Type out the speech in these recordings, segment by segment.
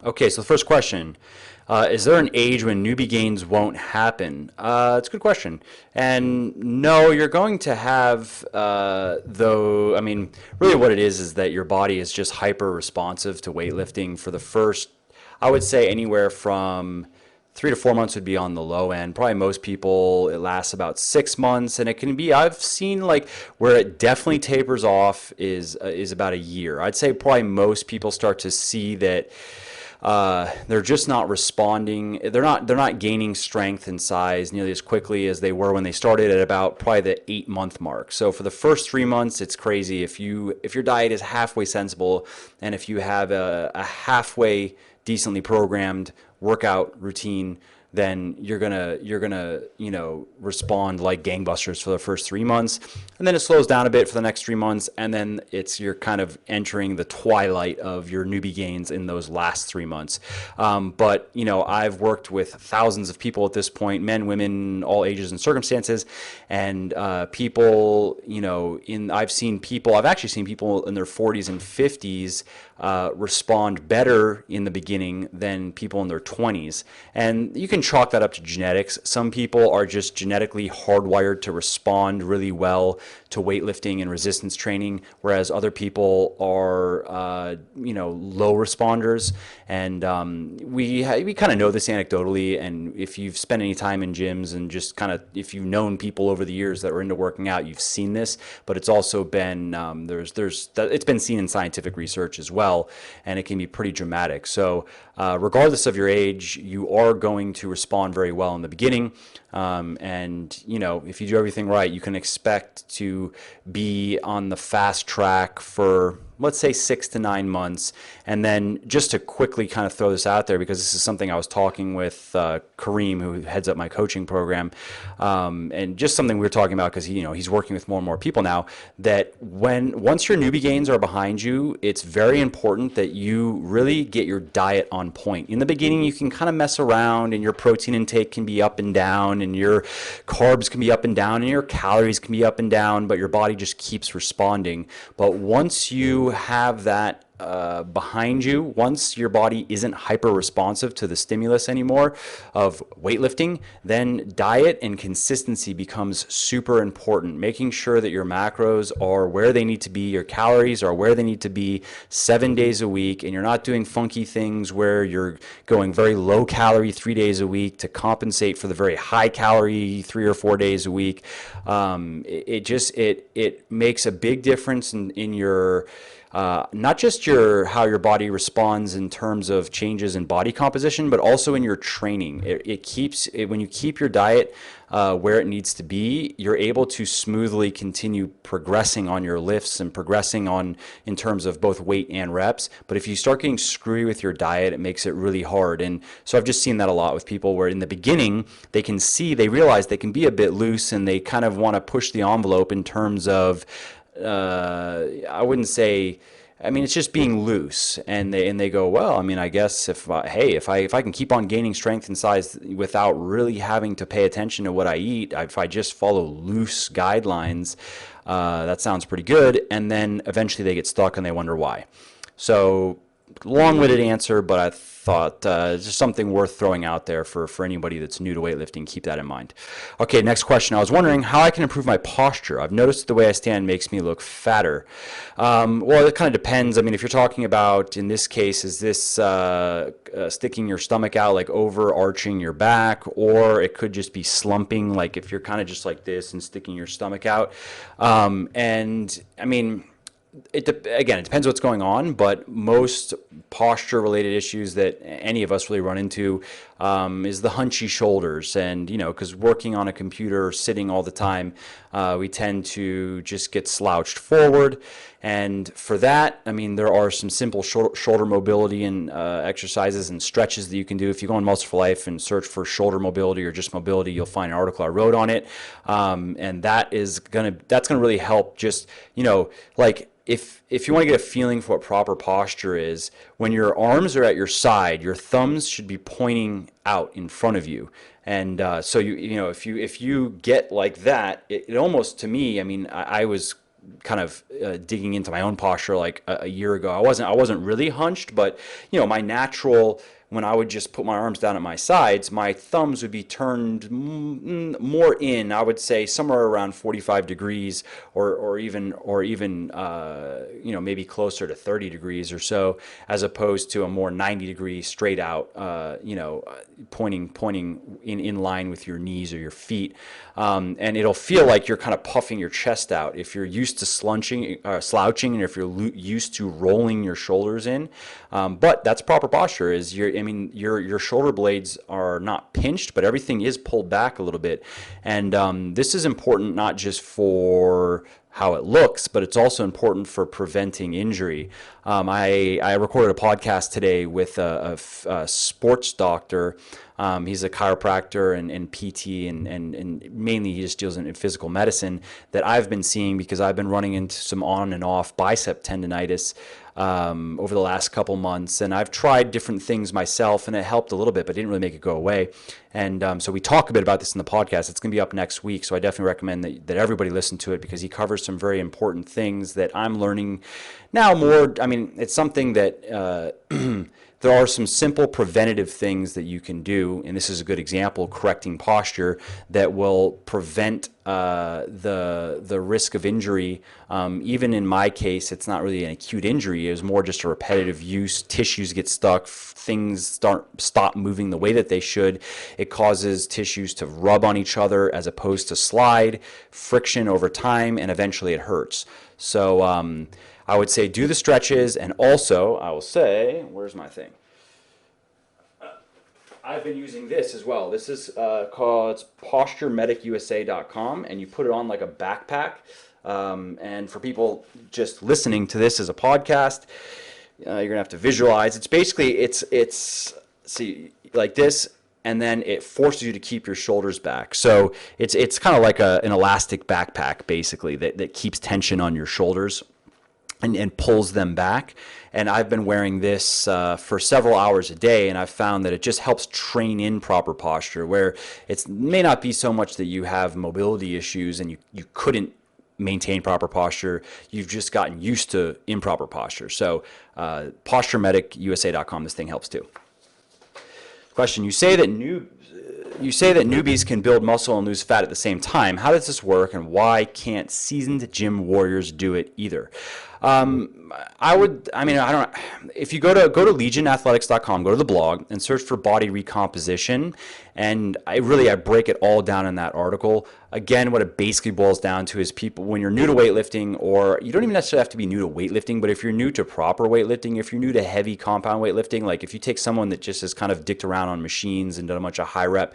Okay, so the first question, is there an age when newbie gains won't happen? It's a good question. And no, you're going to have, though, I mean, really what it is that your body is just hyper responsive to weightlifting for the first, I would say anywhere from 3 to 4 months would be on the low end. Probably most people, it lasts about 6 months, and it can be. I've seen like where it definitely tapers off is about a year. I'd say probably most people start to see that they're just not responding. They're not gaining strength and size nearly as quickly as they were when they started at about probably the 8 month mark. So for the first 3 months, it's crazy. If your diet is halfway sensible, and if you have a halfway decently programmed workout routine, then you're gonna respond like gangbusters for the first 3 months, and then it slows down a bit for the next 3 months, and then you're kind of entering the twilight of your newbie gains in those last 3 months. But I've worked with thousands of people at this point, men, women, all ages and circumstances, and people, I've actually seen people in their 40s and 50s respond better in the beginning than people in their 20s. And you can chalk that up to genetics. Some people are just genetically hardwired to respond really well to weightlifting and resistance training, whereas other people are, low responders. And we kind of know this anecdotally. And if you've spent any time in gyms and just kind of, if you've known people over the years that are into working out, you've seen this. But it's also been it's been seen in scientific research as well, and it can be pretty dramatic. So regardless of your age, you are going to respond very well in the beginning. And if you do everything right, you can expect to be on the fast track for, let's say, 6 to 9 months. And then just to quickly kind of throw this out there, because this is something I was talking with Kareem, who heads up my coaching program, and just something we were talking about because he's working with more and more people now, that once your newbie gains are behind you, it's very important that you really get your diet on point. In the beginning, you can kind of mess around, and your protein intake can be up and down, and your carbs can be up and down, and your calories can be up and down, but your body just keeps responding. But once you have that behind you, once your body isn't hyper responsive to the stimulus anymore of weightlifting, then diet and consistency becomes super important. Making sure that your macros are where they need to be, your calories are where they need to be 7 days a week, and you're not doing funky things where you're going very low calorie 3 days a week to compensate for the very high calorie 3 or 4 days a week. It makes a big difference in your not just how your body responds in terms of changes in body composition, but also in your training. When you keep your diet where it needs to be, you're able to smoothly continue progressing on your lifts and progressing in terms of both weight and reps. But if you start getting screwy with your diet, it makes it really hard. And so I've just seen that a lot with people, where in the beginning they realize they can be a bit loose, and they kind of want to push the envelope in terms of I wouldn't say, I mean, it's just being loose, and they go, well, I mean, I guess if I can keep on gaining strength and size without really having to pay attention to what I eat, if I just follow loose guidelines, that sounds pretty good. And then eventually they get stuck and they wonder why. So long-winded answer, but I thought it's just something worth throwing out there for anybody that's new to weightlifting. Keep that in mind. Okay, next question. I was wondering how I can improve my posture. I've noticed the way I stand makes me look fatter. Well, it kind of depends. I mean, if you're talking about, in this case, is this sticking your stomach out, like overarching your back, or it could just be slumping, like if you're kind of just like this and sticking your stomach out. And I mean, again, it depends what's going on, but most posture-related issues that any of us really run into is the hunchy shoulders. And, because working on a computer or sitting all the time, we tend to just get slouched forward. And for that, I mean, there are some simple shoulder mobility and exercises and stretches that you can do. If you go on Muscle for Life and search for shoulder mobility or just mobility, you'll find an article I wrote on it. And that's gonna really help. Just, like, if you want to get a feeling for what proper posture is, when your arms are at your side, your thumbs should be pointing out in front of you. And so if you get like that, it almost, to me, I mean, I was kind of digging into my own posture like a year ago. I wasn't really hunched, but my natural, when I would just put my arms down at my sides, my thumbs would be turned more in. I would say somewhere around 45 degrees, or even maybe closer to 30 degrees or so, as opposed to a more 90-degree straight out, pointing in line with your knees or your feet. And it'll feel like you're kind of puffing your chest out if you're used to slouching, and if you're used to rolling your shoulders in. But that's proper posture. Your shoulder blades are not pinched, but everything is pulled back a little bit. And this is important not just for how it looks, but it's also important for preventing injury. I recorded a podcast today with a sports doctor. He's a chiropractor and PT, and mainly he just deals in physical medicine, that I've been seeing because I've been running into some on and off bicep tendonitis over the last couple months. And I've tried different things myself, and it helped a little bit, but didn't really make it go away. And so we talk a bit about this in the podcast. It's going to be up next week, so I definitely recommend that everybody listen to it, because he covers some very important things that I'm learning now more. It's something that there are some simple preventative things that you can do, and this is a good example, correcting posture, that will prevent the risk of injury. Even in my case, it's not really an acute injury. It was more just a repetitive use. Tissues get stuck. Things stop moving the way that they should. It causes tissues to rub on each other as opposed to slide, friction over time, and eventually it hurts. So I would say do the stretches, and also I will say, where's my thing? I've been using this as well. This is called posturemedicusa.com, and you put it on like a backpack. And for people just listening to this as a podcast, you're gonna have to visualize. It's basically it's like this, and then it forces you to keep your shoulders back. So it's kind of like an elastic backpack, basically, that keeps tension on your shoulders and pulls them back. And I've been wearing this for several hours a day, and I've found that it just helps train in proper posture, where it may not be so much that you have mobility issues and you couldn't maintain proper posture. You've just gotten used to improper posture. So posturemedicusa.com, this thing helps too. Question: You say that newbies can build muscle and lose fat at the same time. How does this work, and why can't seasoned gym warriors do it either? If you go to legionathletics.com, go to the blog and search for body recomposition, and I break it all down in that article. Again, what it basically boils down to is people, when you're new to weightlifting, or you don't even necessarily have to be new to weightlifting, but if you're new to proper weightlifting, if you're new to heavy compound weightlifting, like if you take someone that just has kind of dicked around on machines and done a bunch of high rep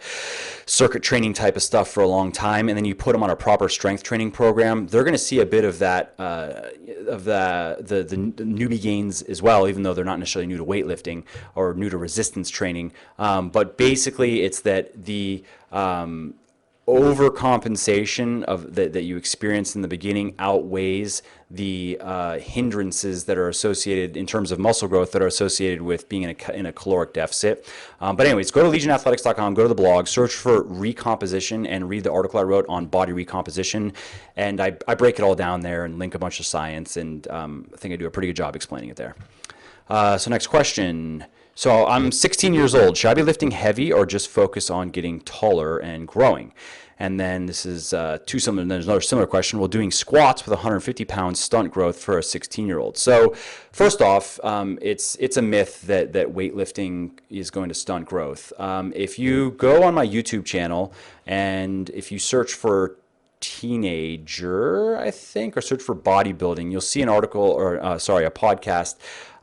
circuit training type of stuff for a long time, and then you put them on a proper strength training program, they're going to see a bit of that, the newbie gains as well, even though they're not necessarily new to weightlifting or new to resistance training. But basically it's that the overcompensation that you experience in the beginning outweighs the hindrances that are associated in terms of muscle growth that are associated with being in a caloric deficit. But anyways, go to legionathletics.com, go to the blog, search for recomposition, and read the article I wrote on body recomposition. And I break it all down there and link a bunch of science, and I think I do a pretty good job explaining it there. So next question. So I'm 16 years old. Should I be lifting heavy or just focus on getting taller and growing? And then this is there's another similar question. Well, doing squats with 150-pound stunt growth for a 16-year-old. So first off, it's a myth that weightlifting is going to stunt growth. If you go on my YouTube channel and if you search for teenager, I think, or search for bodybuilding, you'll see an article, or a podcast.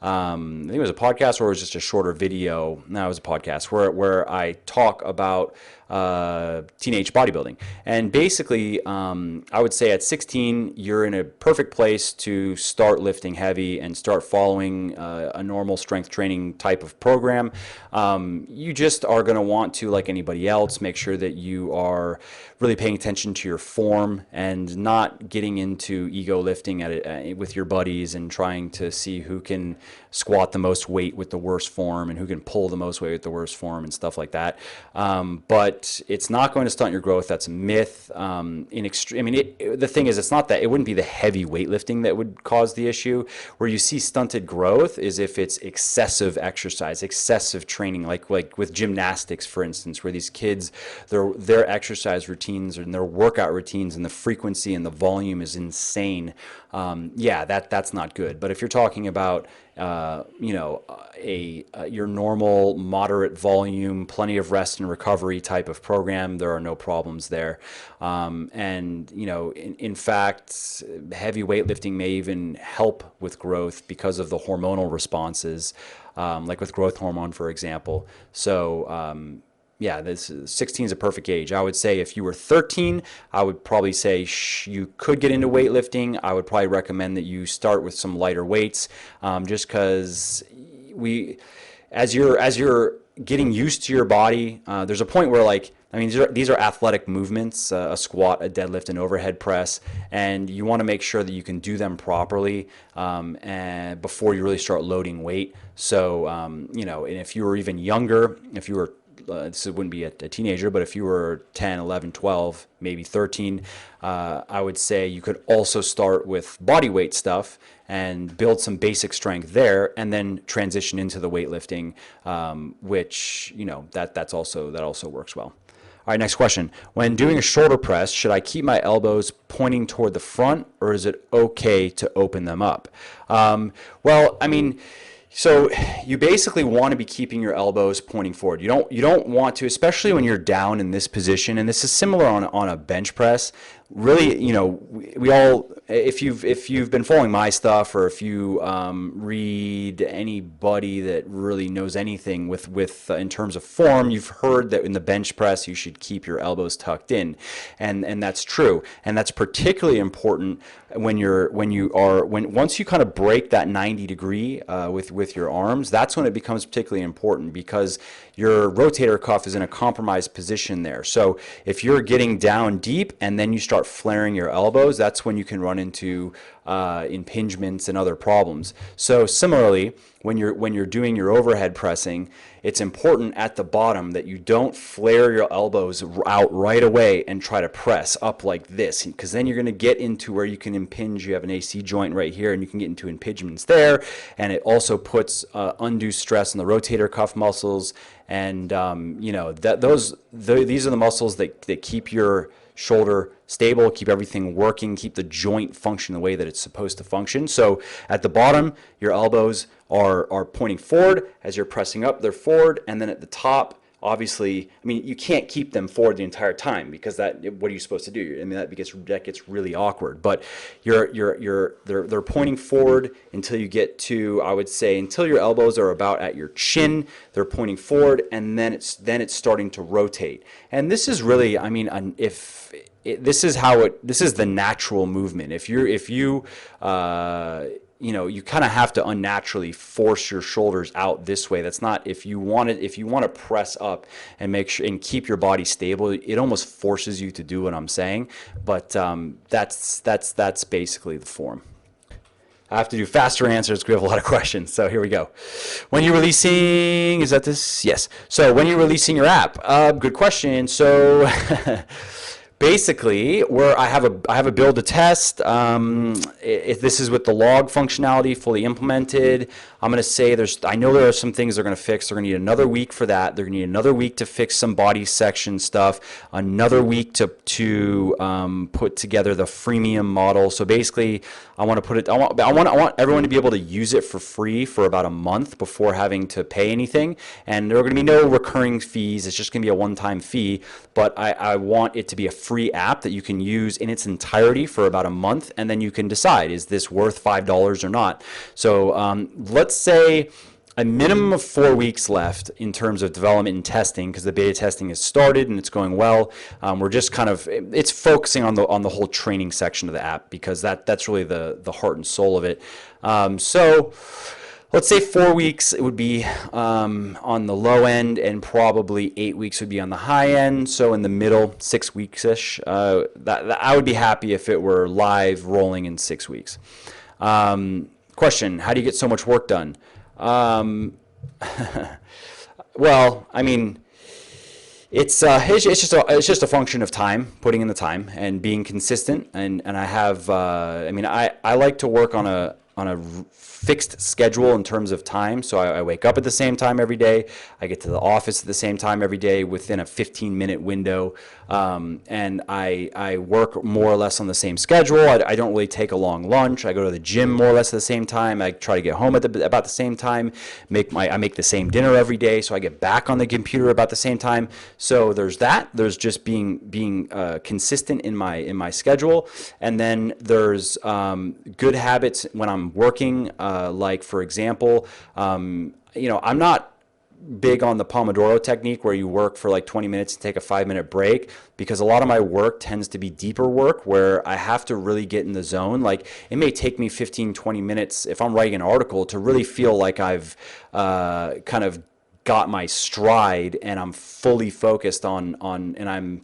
I think it was a podcast, or it was just a shorter video. No, it was a podcast where I talk about teenage bodybuilding. And basically, I would say at 16, you're in a perfect place to start lifting heavy and start following a normal strength training type of program. You just are going to want to, like anybody else, make sure that you are really paying attention to your form and not getting into ego lifting with your buddies and trying to see who can squat the most weight with the worst form and who can pull the most weight with the worst form and stuff like that. But it's not going to stunt your growth. That's a myth. The thing is, it's not that, it wouldn't be the heavy weightlifting that would cause the issue. Where you see stunted growth is if it's excessive exercise, excessive training, like with gymnastics, for instance, where these kids, their exercise routines and their workout routines and the frequency and the volume is insane. Yeah, that's not good. But if you're talking about your normal moderate volume, plenty of rest and recovery type of program, there are no problems there. In fact, heavy weightlifting may even help with growth because of the hormonal responses, like with growth hormone, for example. So, yeah, 16 is a perfect age. I would say if you were 13, I would probably say you could get into weightlifting. I would probably recommend that you start with some lighter weights, just because as you're getting used to your body, there's a point where, like, I mean, these are athletic movements, a squat, a deadlift, an overhead press, and you want to make sure that you can do them properly and before you really start loading weight. So, and if you were even younger, if you were this wouldn't be a teenager, but if you were 10, 11, 12, maybe 13, I would say you could also start with body weight stuff and build some basic strength there, and then transition into the weightlifting, which, that also works well. All right, next question. When doing a shoulder press, should I keep my elbows pointing toward the front, or is it okay to open them up? Well, I mean, so you basically want to be keeping your elbows pointing forward. You don't want to, especially when you're down in this position, and this is similar on a bench press. Really, we all, if you've been following my stuff, or if you read anybody that really knows anything with in terms of form, you've heard that in the bench press you should keep your elbows tucked in, and that's true, and that's particularly important once you kind of break that 90 degree with your arms. That's when it becomes particularly important, because your rotator cuff is in a compromised position there. So if you're getting down deep and then you start flaring your elbows, that's when you can run into impingements and other problems. So similarly, when you're doing your overhead pressing, it's important at the bottom that you don't flare your elbows out right away and try to press up like this, because then you're going to get into where you can impinge. You have an AC joint right here, and you can get into impingements there, and it also puts undue stress on the rotator cuff muscles, and these are the muscles that keep your shoulder stable, keep everything working, keep the joint function the way that it's supposed to function. So at the bottom, your elbows are pointing forward. As you're pressing up, they're forward, and then at the top, obviously, I mean, you can't keep them forward the entire time, because what are you supposed to do? I mean, that gets really awkward. But they're pointing forward until you get to, I would say, until your elbows are about at your chin. They're pointing forward, and then it's starting to rotate. And this is really, I mean, this is the natural movement. If you kind of have to unnaturally force your shoulders out this way. That's not, if you want to press up and make sure and keep your body stable, it almost forces you to do what I'm saying. But that's basically the form. I have to do faster answers because we have a lot of questions. So here we go. When you're releasing, is that this? Yes. So when you're releasing your app, good question. So basically, where I have a build to test. If this is with the log functionality fully implemented, I'm going to say I know there are some things they're going to fix. They're going to need another week for that. They're going to need another week to fix some body section stuff. Another week to put together the freemium model. So basically, I want everyone to be able to use it for free for about a month before having to pay anything. And there are going to be no recurring fees. It's just going to be a one-time fee. But I want it to be a free app that you can use in its entirety for about a month, and then you can decide, is this worth $5 or not? So let's say a minimum of 4 weeks left in terms of development and testing, because the beta testing has started and it's going well. We're just it's focusing on the whole training section of the app, because that's really the heart and soul of it. So let's say 4 weeks, it would be on the low end, and probably 8 weeks would be on the high end. So in the middle, 6 weeks-ish. I would be happy if it were live rolling in 6 weeks. Question: how do you get so much work done? Um, well, I mean, it's just a function of time, putting in the time and being consistent. And I have I mean I like to work on a fixed schedule in terms of time. So I wake up at the same time every day. I get to the office at the same time every day within a 15-minute window. And I work more or less on the same schedule. I don't really take a long lunch. I go to the gym more or less at the same time. I try to get home at about the same time. I make the same dinner every day, so I get back on the computer about the same time. So there's that. There's just being consistent in my schedule, and then there's good habits when I'm working. Like for example, I'm not big on the Pomodoro technique where you work for like 20 minutes and take a 5-minute break, because a lot of my work tends to be deeper work where I have to really get in the zone. Like it may take me 15-20 minutes if I'm writing an article to really feel like I've kind of got my stride and I'm fully focused on and I'm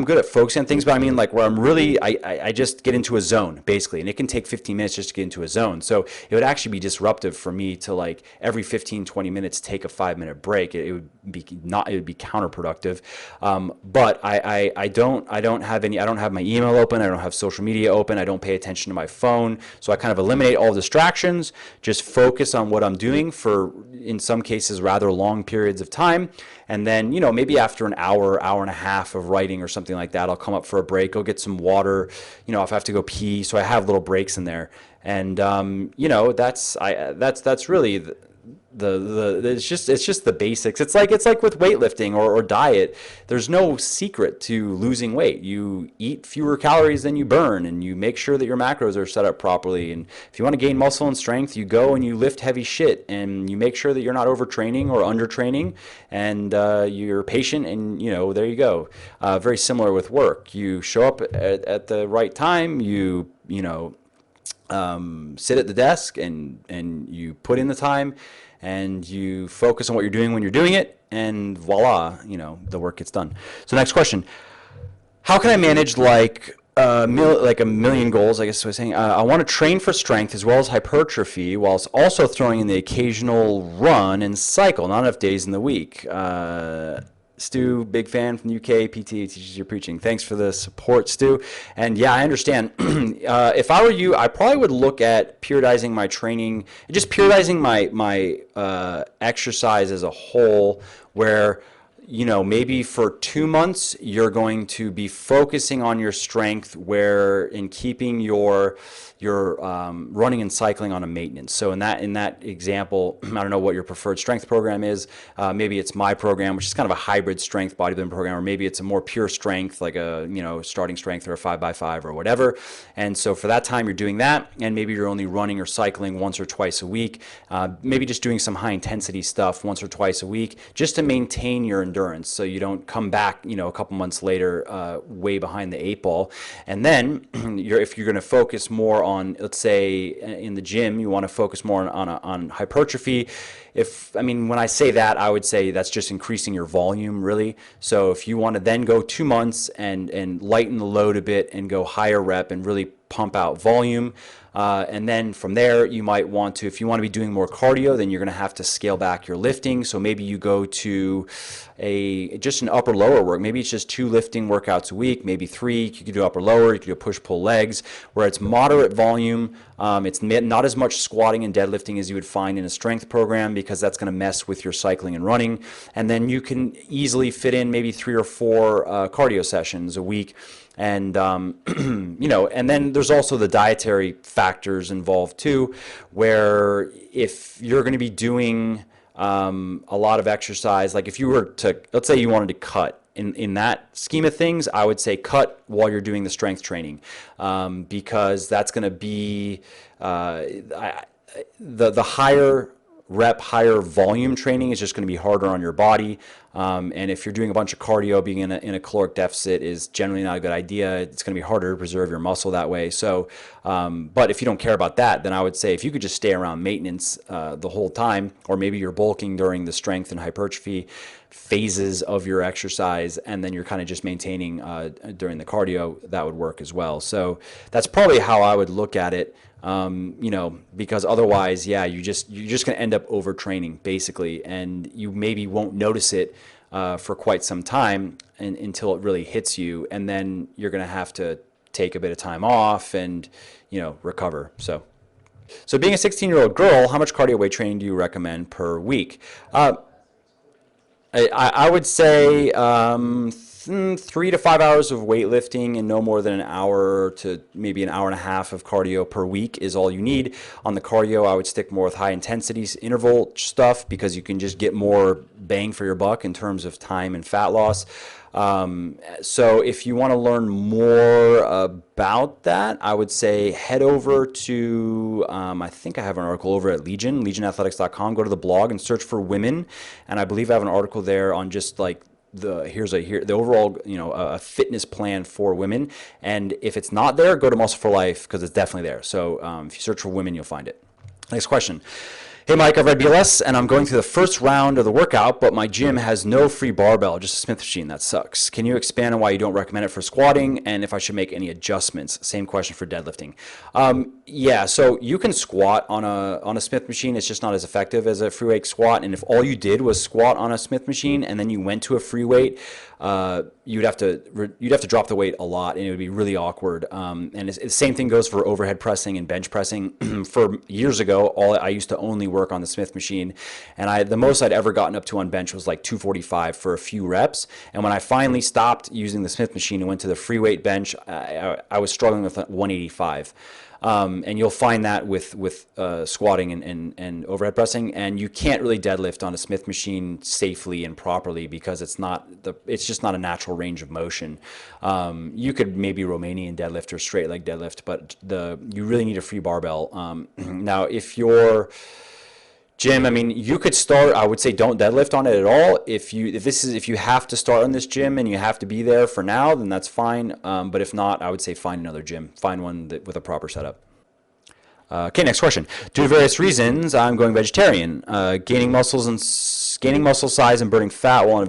good at focusing on things, but I mean like where I'm really I just get into a zone basically, and it can take 15 minutes just to get into a zone. So it would actually be disruptive for me to like every 15-20 minutes take a 5-minute break. It would be counterproductive. But I don't have my email open, I don't have social media open, I don't pay attention to my phone. So I kind of eliminate all distractions, just focus on what I'm doing for, in some cases, rather long periods of time. And then, maybe after an hour and a half of writing or something like that, I'll come up for a break, go get some water, if I have to go pee. So I have little breaks in there. And, that's really it's just the basics. It's like with weightlifting or diet. There's no secret to losing weight. You eat fewer calories than you burn, and you make sure that your macros are set up properly. And if you want to gain muscle and strength, you go and you lift heavy shit, and you make sure that you're not overtraining or undertraining, and you're patient, and there you go. Very similar with work. You show up at the right time. You sit at the desk and you put in the time, and you focus on what you're doing when you're doing it, and voila, the work gets done. So next question: how can I manage like a million goals? I guess what I was saying. I want to train for strength as well as hypertrophy, whilst also throwing in the occasional run and cycle. Not enough days in the week. Stu, big fan from the UK, PT, teaches your preaching. Thanks for the support, Stu. And yeah, I understand. If I were you, I probably would look at periodizing my training, just periodizing my exercise as a whole, where maybe for 2 months you're going to be focusing on your strength, where in keeping your running and cycling on a maintenance. So in that example, I don't know what your preferred strength program is. Maybe it's my program, which is kind of a hybrid strength bodybuilding program, or maybe it's a more pure strength, like a starting strength or a 5x5 or whatever. And so for that time you're doing that, and maybe you're only running or cycling once or twice a week. Maybe just doing some high intensity stuff once or twice a week, just to maintain your endurance, so you don't come back a couple months later way behind the 8 ball. And then if you're going to focus more on, let's say in the gym, you want to focus more on hypertrophy. When I say that, I would say that's just increasing your volume, really. So if you want to then go 2 months and lighten the load a bit and go higher rep and really pump out volume, and then from there you might want to, if you want to be doing more cardio, then you're going to have to scale back your lifting. So maybe you go to just an upper lower work. Maybe it's just 2 lifting workouts a week, maybe 3. You could do upper lower, you could do push pull legs, where it's moderate volume. It's not as much squatting and deadlifting as you would find in a strength program, because that's going to mess with your cycling and running. And then you can easily fit in maybe 3 or 4 cardio sessions a week. And and then there's also the dietary factors involved too, where if you're going to be doing a lot of exercise, like if you were to, let's say you wanted to cut, in that scheme of things, I would say cut while you're doing the strength training, because that's going to be the higher rep, higher volume training is just going to be harder on your body. And if you're doing a bunch of cardio, being in a caloric deficit is generally not a good idea. It's going to be harder to preserve your muscle that way. So, but if you don't care about that, then I would say if you could just stay around maintenance the whole time, or maybe you're bulking during the strength and hypertrophy phases of your exercise, and then you're kind of just maintaining during the cardio, that would work as well. So that's probably how I would look at it. Because otherwise, yeah, you're just going to end up overtraining basically, and you maybe won't notice it for quite some time until it really hits you, and then you're going to have to take a bit of time off and recover. So being a 16-year-old girl, how much cardio weight training do you recommend per week? I would say 3 to 5 hours of weightlifting and no more than an hour to maybe an hour and a half of cardio per week is all you need. On the cardio, I would stick more with high intensity interval stuff because you can just get more bang for your buck in terms of time and fat loss. So if you want to learn more about that, I would say head over to, I think I have an article over at legionathletics.com. Go to the blog and search for women. And I believe I have an article there on just like the overall, a fitness plan for women. And if it's not there, go to Muscle for Life because it's definitely there. So if you search for women, you'll find it. Next question. Hey Mike, I've read BLS and I'm going through the first round of the workout, but my gym has no free barbell, just a Smith machine. That sucks. Can you expand on why you don't recommend it for squatting and if I should make any adjustments? Same question for deadlifting. Yeah, so you can squat on a Smith machine. It's just not as effective as a free weight squat. And if all you did was squat on a Smith machine and then you went to a free weight, you'd have to drop the weight a lot, and it would be really awkward. And the same thing goes for overhead pressing and bench pressing. For years ago, I used to only work on the Smith machine, and the most I'd ever gotten up to on bench was like 245 for a few reps. And when I finally stopped using the Smith machine and went to the free weight bench, I was struggling with 185. And you'll find that with squatting and overhead pressing, and you can't really deadlift on a Smith machine safely and properly because it's just not a natural range of motion. You could maybe Romanian deadlift or straight leg deadlift, but you really need a free barbell. Now, if your gym, I mean, you could start. I would say don't deadlift on it at all. If you have to start on this gym and you have to be there for now, then that's fine. But if not, I would say find another gym. Find one with a proper setup. Okay, next question. Due to various reasons, I'm going vegetarian. Gaining muscle size and burning fat while on a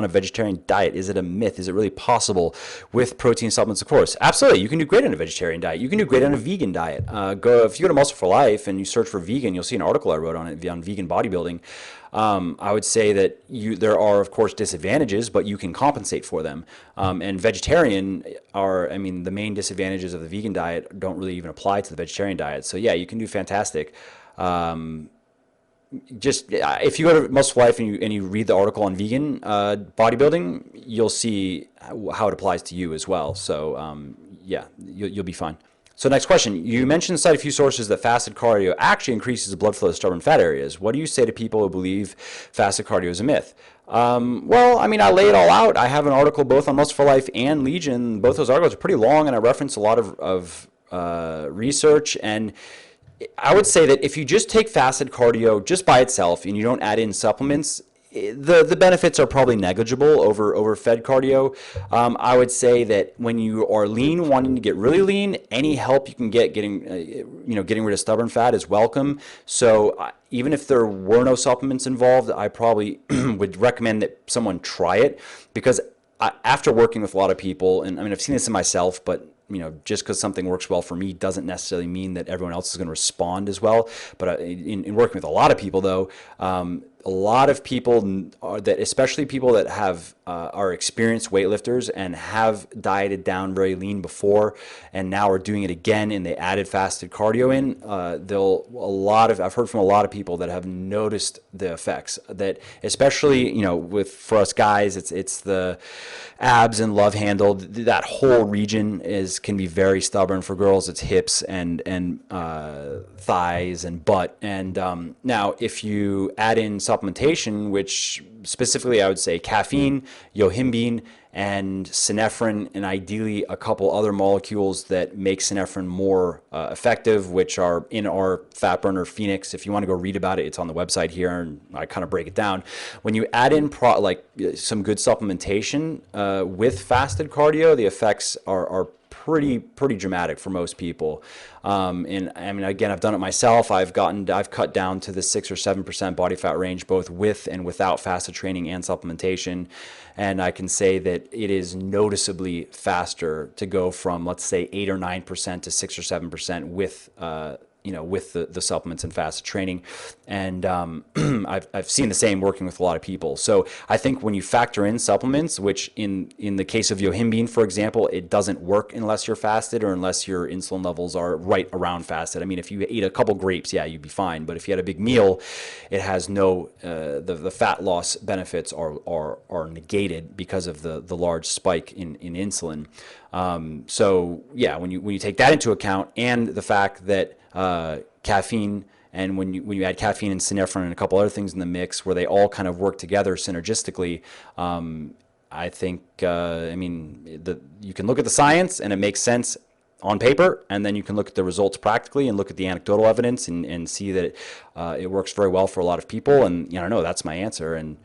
vegetarian diet. Is it a myth? Is it really possible with protein supplements, of course? Absolutely. You can do great on a vegetarian diet. You can do great on a vegan diet. If you go to Muscle for Life and you search for vegan, you'll see an article I wrote on it on vegan bodybuilding. I would say that there are, of course, disadvantages, but you can compensate for them. And vegetarian the main disadvantages of the vegan diet don't really even apply to the vegetarian diet. So yeah, you can do fantastic. If you go to Muscle for Life and you read the article on vegan bodybuilding, you'll see how it applies to you as well. So yeah, you'll be fine. So next question. You mentioned cite a few sources that fasted cardio actually increases the blood flow to stubborn fat areas. What do you say to people who believe fasted cardio is a myth? Well, I lay it all out. I have an article both on Muscle for Life and Legion. Both those articles are pretty long, and I reference a lot of research. And I would say that if you just take fasted cardio just by itself and you don't add in supplements, the benefits are probably negligible over fed cardio. I would say that when you are lean, wanting to get really lean, any help you can get getting rid of stubborn fat is welcome. So even if there were no supplements involved, I probably would recommend that someone try it, because after working with a lot of people, and I've seen this in myself, but just because something works well for me doesn't necessarily mean that everyone else is going to respond as well. But in working with a lot of people, though, a lot of people especially people that are experienced weightlifters and have dieted down very lean before and now are doing it again, and they added fasted cardio in, I've heard from a lot of people that have noticed the effects, that especially for us guys, it's the abs and love handle. That whole region can be very stubborn. For girls, it's hips and thighs and butt. And now if you add in supplements supplementation, which specifically I would say caffeine, yohimbine, and synephrine, and ideally a couple other molecules that make synephrine more effective, which are in our fat burner Phoenix. If you want to go read about it, it's on the website here, and I kind of break it down. When you add in some good supplementation with fasted cardio, the effects are pretty dramatic for most people. And I mean, again, I've done it myself. I've cut down to the 6 or 7% body fat range, both with and without fasted training and supplementation. And I can say that it is noticeably faster to go from, let's say, 8 or 9% to 6 or 7% with with the supplements and fasted training. And I've seen the same working with a lot of people. So I think when you factor in supplements, which in the case of yohimbine, for example, it doesn't work unless you're fasted or unless your insulin levels are right around fasted. I mean, if you ate a couple grapes, yeah, you'd be fine. But if you had a big meal, it has no, the fat loss benefits are negated because of the large spike in insulin. So yeah, when you take that into account, and the fact that caffeine, and when you add caffeine and synephrine and a couple other things in the mix where they all kind of work together synergistically, I think, I mean, you can look at the science and it makes sense on paper, and then you can look at the results practically and look at the anecdotal evidence and see that it works very well for a lot of people. And, I don't know, that's my answer. And,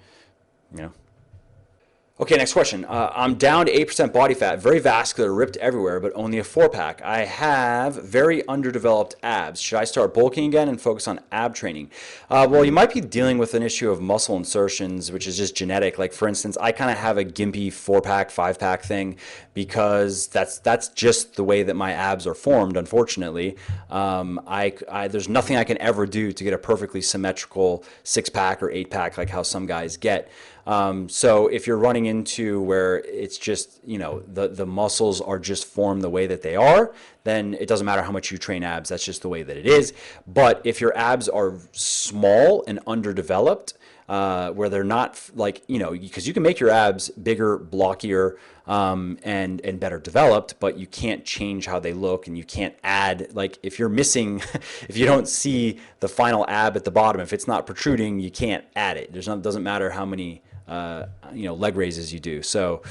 Okay, next question. I'm down to 8% body fat, very vascular, ripped everywhere, but only a 4-pack. I have very underdeveloped abs. Should I start bulking again and focus on ab training? Well, you might be dealing with an issue of muscle insertions, which is just genetic. Like, for instance, I kind of have a gimpy 4-pack, 5-pack thing because that's just the way that my abs are formed, unfortunately. There's nothing I can ever do to get a perfectly symmetrical 6-pack or 8-pack like how some guys get. So if you're running into where it's just, the muscles are just formed the way that they are, then it doesn't matter how much you train abs. That's just the way that it is. But if your abs are small and underdeveloped, where they're not because you can make your abs bigger, blockier, and better developed, but you can't change how they look, and you can't add, like, if you're missing, if you don't see the final ab at the bottom, if it's not protruding, you can't add it. It doesn't matter how many leg raises you do. So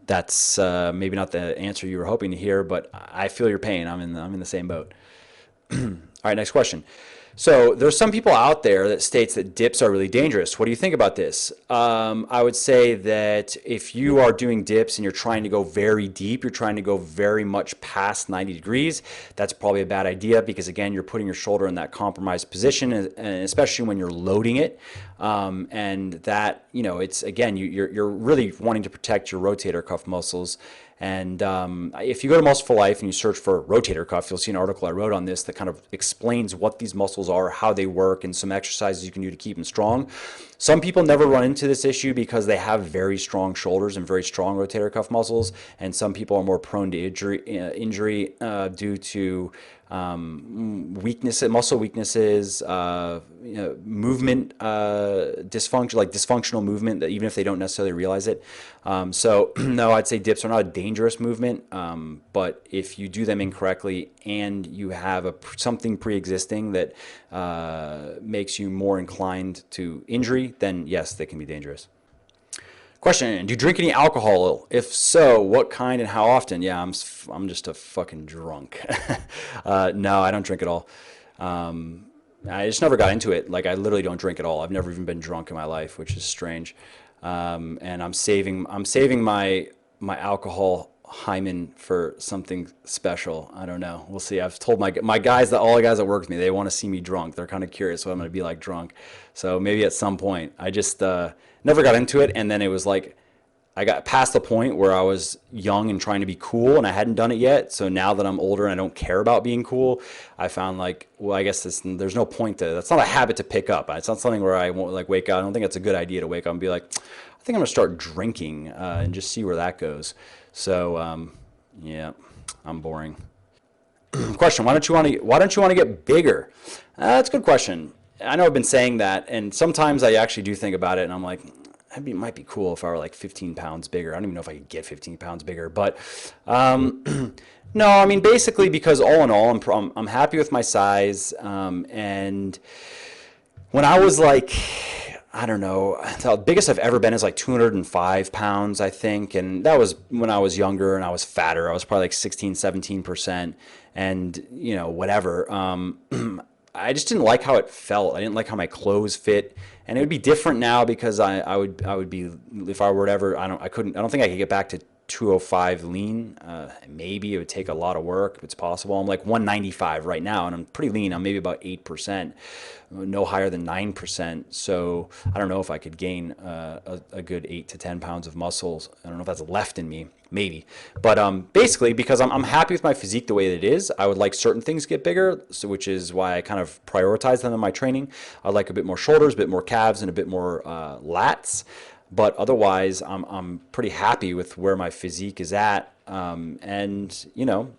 that's maybe not the answer you were hoping to hear, but I feel your pain. I'm in the same boat. All right, next question. So there's some people out there that states that dips are really dangerous. What do you think about this? I would say that if you are doing dips and you're trying to go very deep, you're trying to go very much past 90 degrees, that's probably a bad idea because, again, you're putting your shoulder in that compromised position, and especially when you're loading it. And that, it's, again, you're really wanting to protect your rotator cuff muscles. And if you go to Muscle for Life and you search for rotator cuff, you'll see an article I wrote on this that kind of explains what these muscles are, how they work, and some exercises you can do to keep them strong. Some people never run into this issue because they have very strong shoulders and very strong rotator cuff muscles, and some people are more prone to injury due to muscle weaknesses, movement dysfunction, like dysfunctional movement, that even if they don't necessarily realize it. So no, I'd say dips are not a dangerous movement, but if you do them incorrectly and you have something pre-existing that makes you more inclined to injury, then yes, they can be dangerous. Question: do you drink any alcohol? If so, what kind and how often? Yeah, I'm just a fucking drunk. No, I don't drink at all. I just never got into it. Like, I literally don't drink at all. I've never even been drunk in my life, which is strange. And I'm saving my alcohol hymen for something special. I don't know. We'll see. I've told my guys, all the guys that work with me, they want to see me drunk. They're kind of curious what I'm going to be like drunk. So maybe at some point. I just never got into it, and then it was like I got past the point where I was young and trying to be cool, and I hadn't done it yet. So now that I'm older and I don't care about being cool, I found like, well, I guess there's no point to. That's not a habit to pick up. It's not something where I won't like wake up. I don't think it's a good idea to wake up and be like, I think I'm gonna start drinking and just see where that goes. So yeah, I'm boring. Question: why don't you want to get bigger? That's a good question. I know I've been saying that, and sometimes I actually do think about it, and I'm like, it might be cool if I were like 15 pounds bigger. I don't even know if I could get 15 pounds bigger, but no, I mean, basically because all in all, I'm happy with my size, and When I was like, I don't know, the biggest I've ever been is like 205 pounds, I think. And that was when I was younger and I was fatter. I was probably like 16, 17%. And, you know, whatever. I just didn't like how it felt. I didn't like how my clothes fit. And it would be different now because I would be, if I were to ever, I don't think I could get back to 205 lean. Maybe it would take a lot of work if it's possible. I'm like 195 right now and I'm pretty lean. I'm maybe about 8%, no higher than 9%. So I don't know if I could gain a good 8 to 10 pounds of muscles. I don't know if that's left in me, maybe. But basically, because I'm happy with my physique the way that it is, I would like certain things to get bigger, so, which is why I kind of prioritize them in my training. I'd like a bit more shoulders, a bit more calves, and a bit more lats. But otherwise, I'm pretty happy with where my physique is at. And, you know,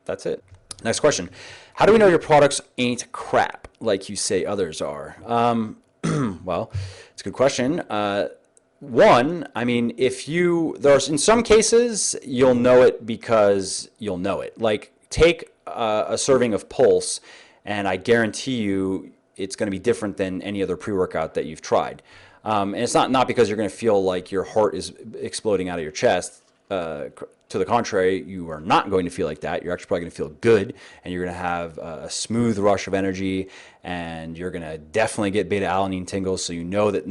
that's it. Next question. How do we know your products ain't crap like you say others are? Well, it's a good question. One, I mean, there's in some cases, you'll know it because you'll know it. Like, take a serving of Pulse, and I guarantee you it's going to be different than any other pre-workout that you've tried. And it's not because you're going to feel like your heart is exploding out of your chest. To the contrary, you are not going to feel like that. You're actually probably going to feel good, and you're going to have a smooth rush of energy, and you're going to definitely get beta-alanine tingles. So you know that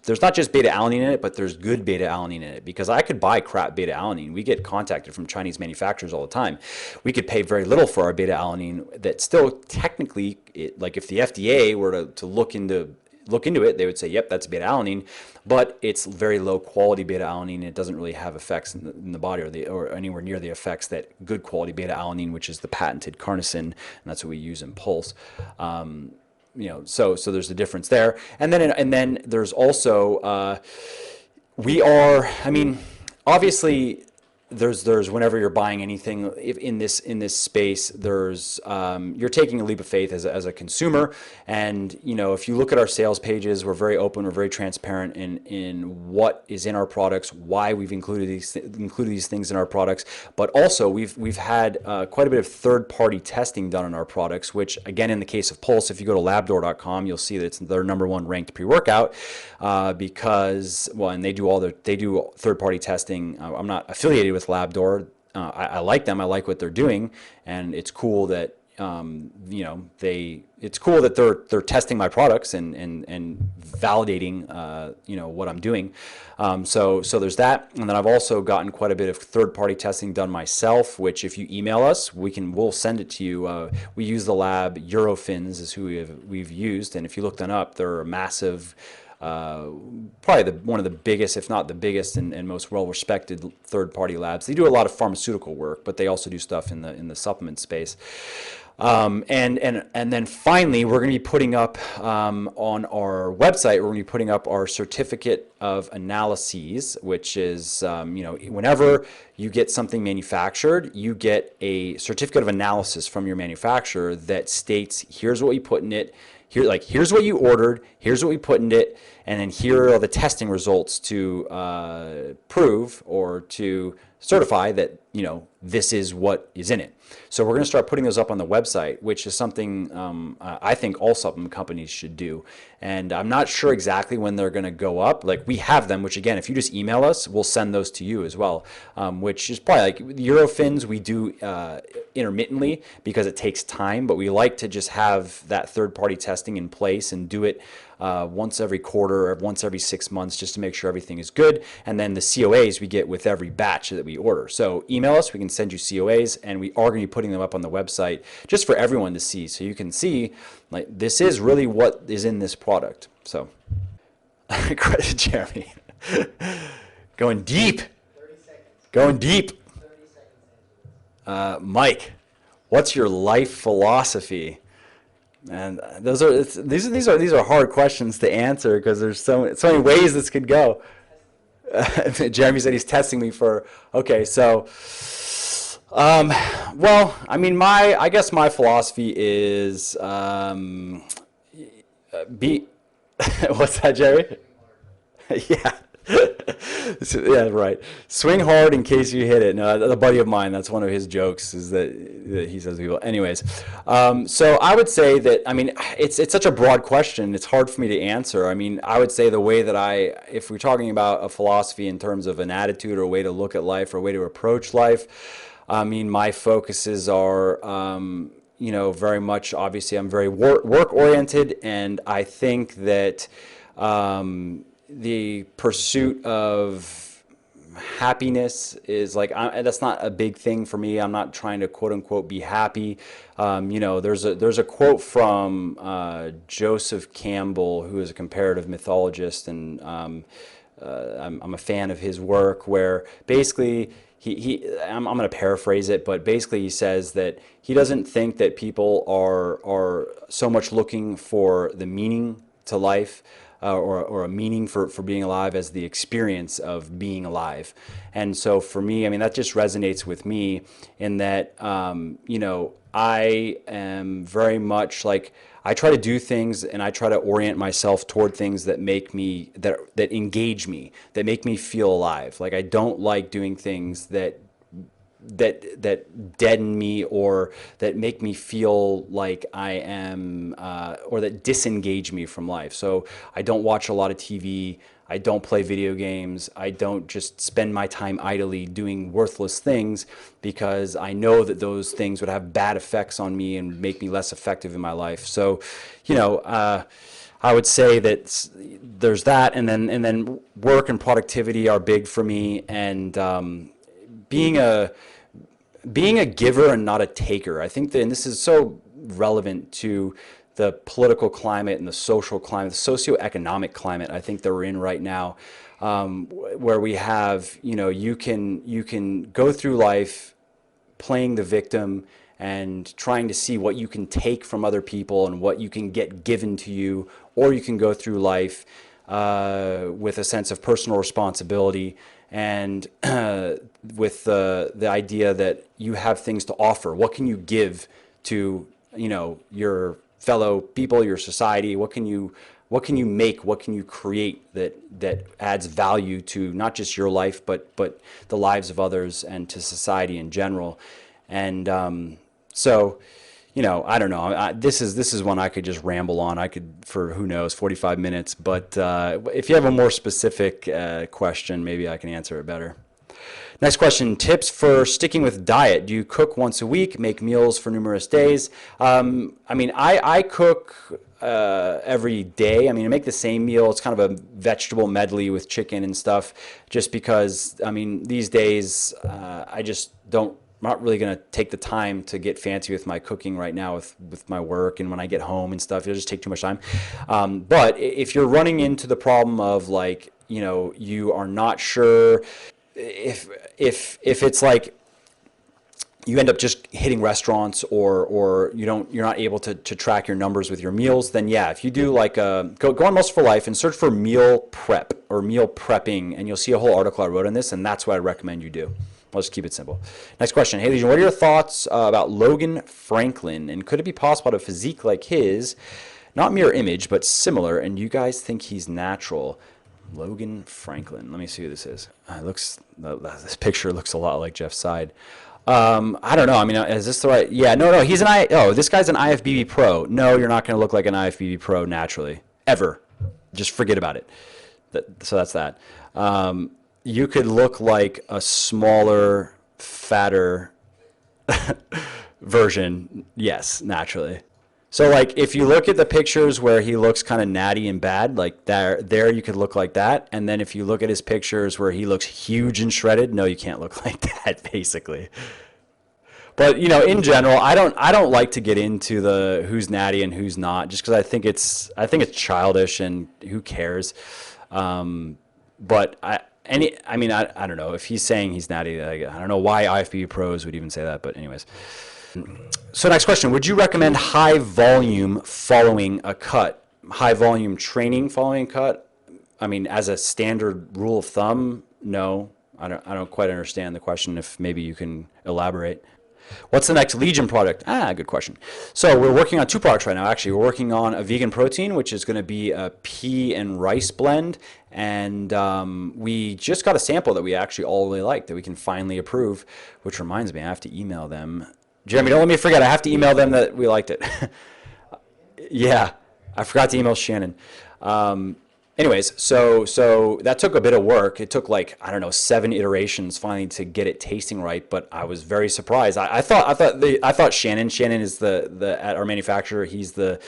there's not just beta-alanine in it, but there's good beta-alanine in it. Because I could buy crap beta-alanine. We get contacted from Chinese manufacturers all the time. We could pay very little for our beta-alanine that still technically, like if the FDA were to look into it, they would say, yep, that's beta-alanine, but it's very low quality beta-alanine. It doesn't really have effects in the body or anywhere near the effects that good quality beta-alanine, which is the patented carnosine, and that's what we use in Pulse. You know, so there's a difference there. And then there's also, I mean, obviously, there's whenever you're buying anything in this space, there's you're taking a leap of faith as a consumer. And you know, if you look at our sales pages, we're very open, we're very transparent in what is in our products, why we've included these things in our products. But also we've had quite a bit of third-party testing done on our products, which again, in the case of Pulse, if you go to labdoor.com, you'll see that it's their #1 ranked pre-workout because, well, and they do third-party testing. I'm not affiliated with Labdoor. I like them. I like what they're doing, and it's cool that you know, it's cool that they're testing my products and validating you know, what I'm doing. So there's that, and then I've also gotten quite a bit of third-party testing done myself, which if you email us, we'll send it to you. We use the lab. Eurofins is who we've used, and if you look them up, they're a massive. Probably one of the biggest, if not the biggest, and most well-respected third-party labs. They do a lot of pharmaceutical work, but they also do stuff in the supplement space. And then finally, we're going to be putting up on our website. We're going to be putting up our certificate of analyses, which is you know, whenever you get something manufactured, you get a certificate of analysis from your manufacturer that states, here's what we put in it. Here's what you ordered, here's what we put in it, and then here are the testing results to prove or to certify that, you know, this is what is in it. So we're going to start putting those up on the website, which is something I think all supplement companies should do. And I'm not sure exactly when they're going to go up. Like, we have them, which again, if you just email us, we'll send those to you as well, which is probably like Eurofins we do intermittently because it takes time, but we like to just have that third-party testing in place and do it once every quarter or once every 6 months just to make sure everything is good. And then the COAs we get with every batch that we order. So email us, we can send you COAs, and we are going to be putting them up on the website just for everyone to see. So you can see, like, this is really what is in this product. So credit Jeremy. Going deep. 30 seconds. Going deep. 30 seconds. Mike, what's your life philosophy? And these are hard questions to answer because there's so many ways this could go. Jeremy said he's testing me for, okay, so well, I mean, I guess my philosophy is be what's that, Jerry? Yeah. Yeah, right. Swing hard in case you hit it. No, a buddy of mine, that's one of his jokes, is that he says to people. Anyways, so I would say that, I mean, it's such a broad question. It's hard for me to answer. I mean, I would say the way that if we're talking about a philosophy in terms of an attitude or a way to look at life or a way to approach life, I mean, my focuses are, very much, obviously, I'm very work oriented, and I think that the pursuit of happiness is like that's not a big thing for me. I'm not trying to quote unquote be happy. There's a quote from Joseph Campbell, who is a comparative mythologist, and I'm a fan of his work, where basically I'm going to paraphrase it, but basically he says that he doesn't think that people are so much looking for the meaning to life, or a meaning for being alive, as the experience of being alive. And so for me, I mean, that just resonates with me in that, I am very much like, I try to do things and I try to orient myself toward things that make me, that engage me, that make me feel alive. Like, I don't like doing things that deaden me, or that make me feel like I am, or that disengage me from life. So I don't watch a lot of TV. I don't play video games. I don't just spend my time idly doing worthless things, because I know that those things would have bad effects on me and make me less effective in my life. So, I would say that there's that, and then work and productivity are big for me, and being a being a giver and not a taker. I think that, and this is so relevant to the political climate and the social climate, the socioeconomic climate, I think that we're in right now, where we have, you can go through life playing the victim and trying to see what you can take from other people and what you can get given to you, or you can go through life with a sense of personal responsibility, and with the idea that you have things to offer. What can you give to your fellow people, your society? What can you make? What can you create that adds value to not just your life, but the lives of others and to society in general? And so, I don't know. This is one I could just ramble on. I could, for who knows, 45 minutes. But if you have a more specific question, maybe I can answer it better. Next question, tips for sticking with diet. Do you cook once a week, make meals for numerous days? I cook every day. I mean, I make the same meal. It's kind of a vegetable medley with chicken and stuff, just because, these days I just don't, I'm not really going to take the time to get fancy with my cooking right now with my work, and when I get home and stuff, it'll just take too much time. But if you're running into the problem of, like, you are not sure if it's like you end up just hitting restaurants, or you're not able to track your numbers with your meals, then yeah, if you do like go on Muscle for Life and search for meal prep or meal prepping, and you'll see a whole article I wrote on this, and that's what I recommend you do. I'll just keep it simple. Next question. Hey, Legion, what are your thoughts about Logan Franklin, and could it be possible to have a physique like his, not mirror image, but similar, and you guys think he's natural? Logan Franklin. Let me see who this is. This picture looks a lot like Jeff's side. I don't know. I mean, is this the right? Yeah, no. He's this guy's an IFBB pro. No, you're not going to look like an IFBB pro naturally, ever. Just forget about it. So that's that. You could look like a smaller, fatter version, yes, naturally. So, like, if you look at the pictures where he looks kind of natty and bad, like there you could look like that. And then if you look at his pictures where he looks huge and shredded, no, you can't look like that, basically. But in general, I don't like to get into the who's natty and who's not, just because I think it's childish, and who cares. But I don't know if he's saying he's natty. I don't know why IFBB pros would even say that, but anyways. So next question, would you recommend high volume following a cut? High volume training following a cut? I mean, as a standard rule of thumb, no. I don't quite understand the question. If maybe you can elaborate. What's the next Legion product? Good question. So we're working on two products right now. Actually, we're working on a vegan protein, which is going to be a pea and rice blend. And we just got a sample that we actually all really like that we can finally approve, which reminds me, I have to email them. Jeremy, don't let me forget. I have to email them that we liked it. Yeah, I forgot to email Shannon. Anyways, so that took a bit of work. It took like, I don't know, 7 iterations finally to get it tasting right. But I was very surprised. I thought Shannon is the at our manufacturer. He's the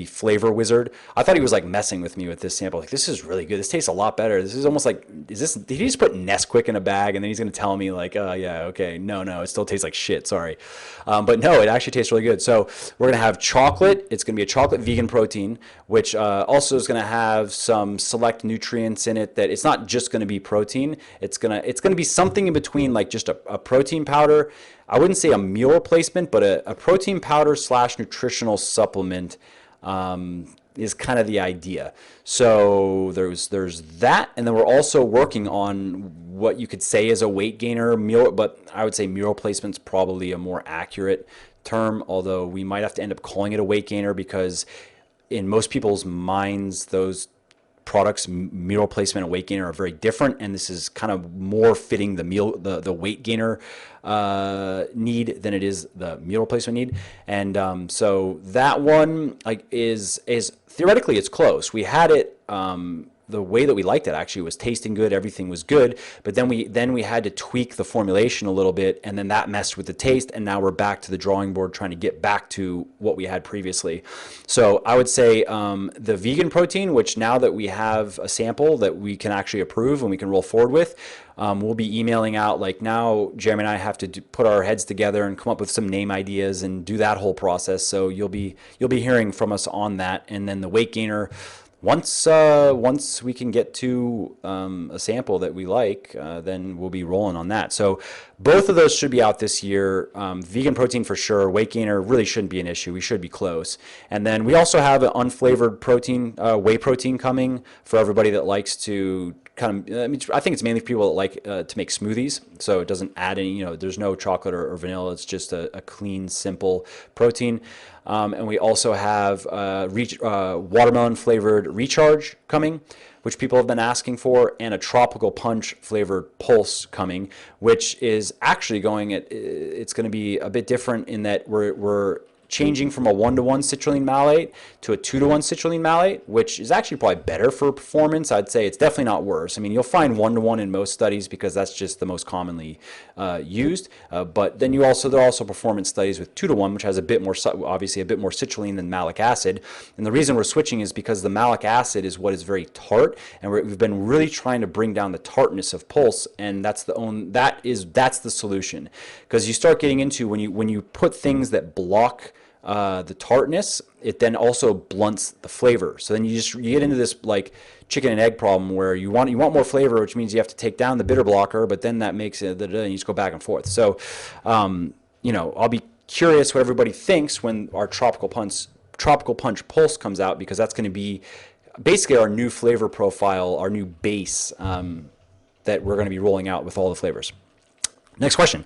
flavor wizard. I thought he was like messing with me with this sample. Like, this is really good. This tastes a lot better. This is almost like, did he just put Nesquik in a bag and then he's gonna tell me like, yeah, okay, no, it still tastes like shit. Sorry, but no, it actually tastes really good. So we're gonna have chocolate. It's gonna be a chocolate vegan protein, which also is gonna have some select nutrients in it. That it's not just going to be protein. It's gonna be something in between, like just a protein powder. I wouldn't say a meal replacement, but a protein powder / nutritional supplement is kind of the idea. So there's that, and then we're also working on what you could say is a weight gainer meal, but I would say meal replacement's probably a more accurate term. Although we might have to end up calling it a weight gainer because in most people's minds, those products, meal replacement and weight gainer, are very different, and this is kind of more fitting the weight gainer need than it is the meal replacement need. And so that one is theoretically it's close. We had it the way that we liked it actually was tasting good, everything was good, but then we had to tweak the formulation a little bit, and then that messed with the taste, and now we're back to the drawing board trying to get back to what we had previously. So I would say the vegan protein, which now that we have a sample that we can actually approve and we can roll forward with, we'll be emailing out. Like now, Jeremy and I have to put our heads together and come up with some name ideas and do that whole process. So you'll be hearing from us on that. And then the weight gainer, once we can get to a sample that we like, then we'll be rolling on that. So both of those should be out this year. Vegan protein for sure. Weight gainer really shouldn't be an issue. We should be close. And then we also have an unflavored protein, whey protein coming for everybody that likes to kind of, I think it's mainly for people that like to make smoothies. So it doesn't add any, there's no chocolate or vanilla. It's just a clean, simple protein. And we also have watermelon flavored recharge coming, which people have been asking for, and a tropical punch flavored pulse coming, which is actually it's going to be a bit different in that we're changing from a 1-to-1 citrulline malate to a 2-to-1 citrulline malate, which is actually probably better for performance. I'd say it's definitely not worse. I mean, you'll find 1-to-1 in most studies because that's just the most commonly used. But then there are also performance studies with 2-to-1, which has obviously a bit more citrulline than malic acid. And the reason we're switching is because the malic acid is what is very tart, and we've been really trying to bring down the tartness of pulse, and that's the solution. Because you start getting into when you put things that block the tartness, it then also blunts the flavor. So then you get into this like chicken and egg problem where you want more flavor, which means you have to take down the bitter blocker, but then that makes it, and you just go back and forth. So, I'll be curious what everybody thinks when our tropical punch pulse comes out, because that's going to be basically our new flavor profile, our new base that we're going to be rolling out with all the flavors. Next question.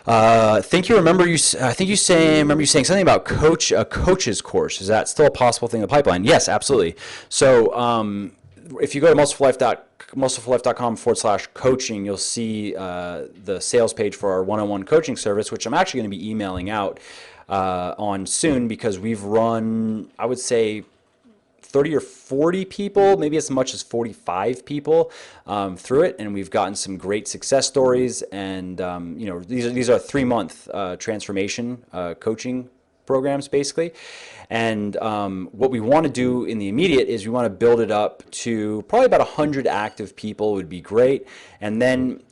I remember you saying something about a coach's course. Is that still a possible thing in the pipeline? Yes, absolutely. So if you go to muscleflife.com/coaching, you'll see the sales page for our one-on-one coaching service, which I'm actually going to be emailing out on soon, because we've run, I would say, 30 or 40 people, maybe as much as 45 people through it, and we've gotten some great success stories. And these are 3-month transformation coaching programs basically. And what we want to do in the immediate is we want to build it up to probably about 100 active people would be great. And then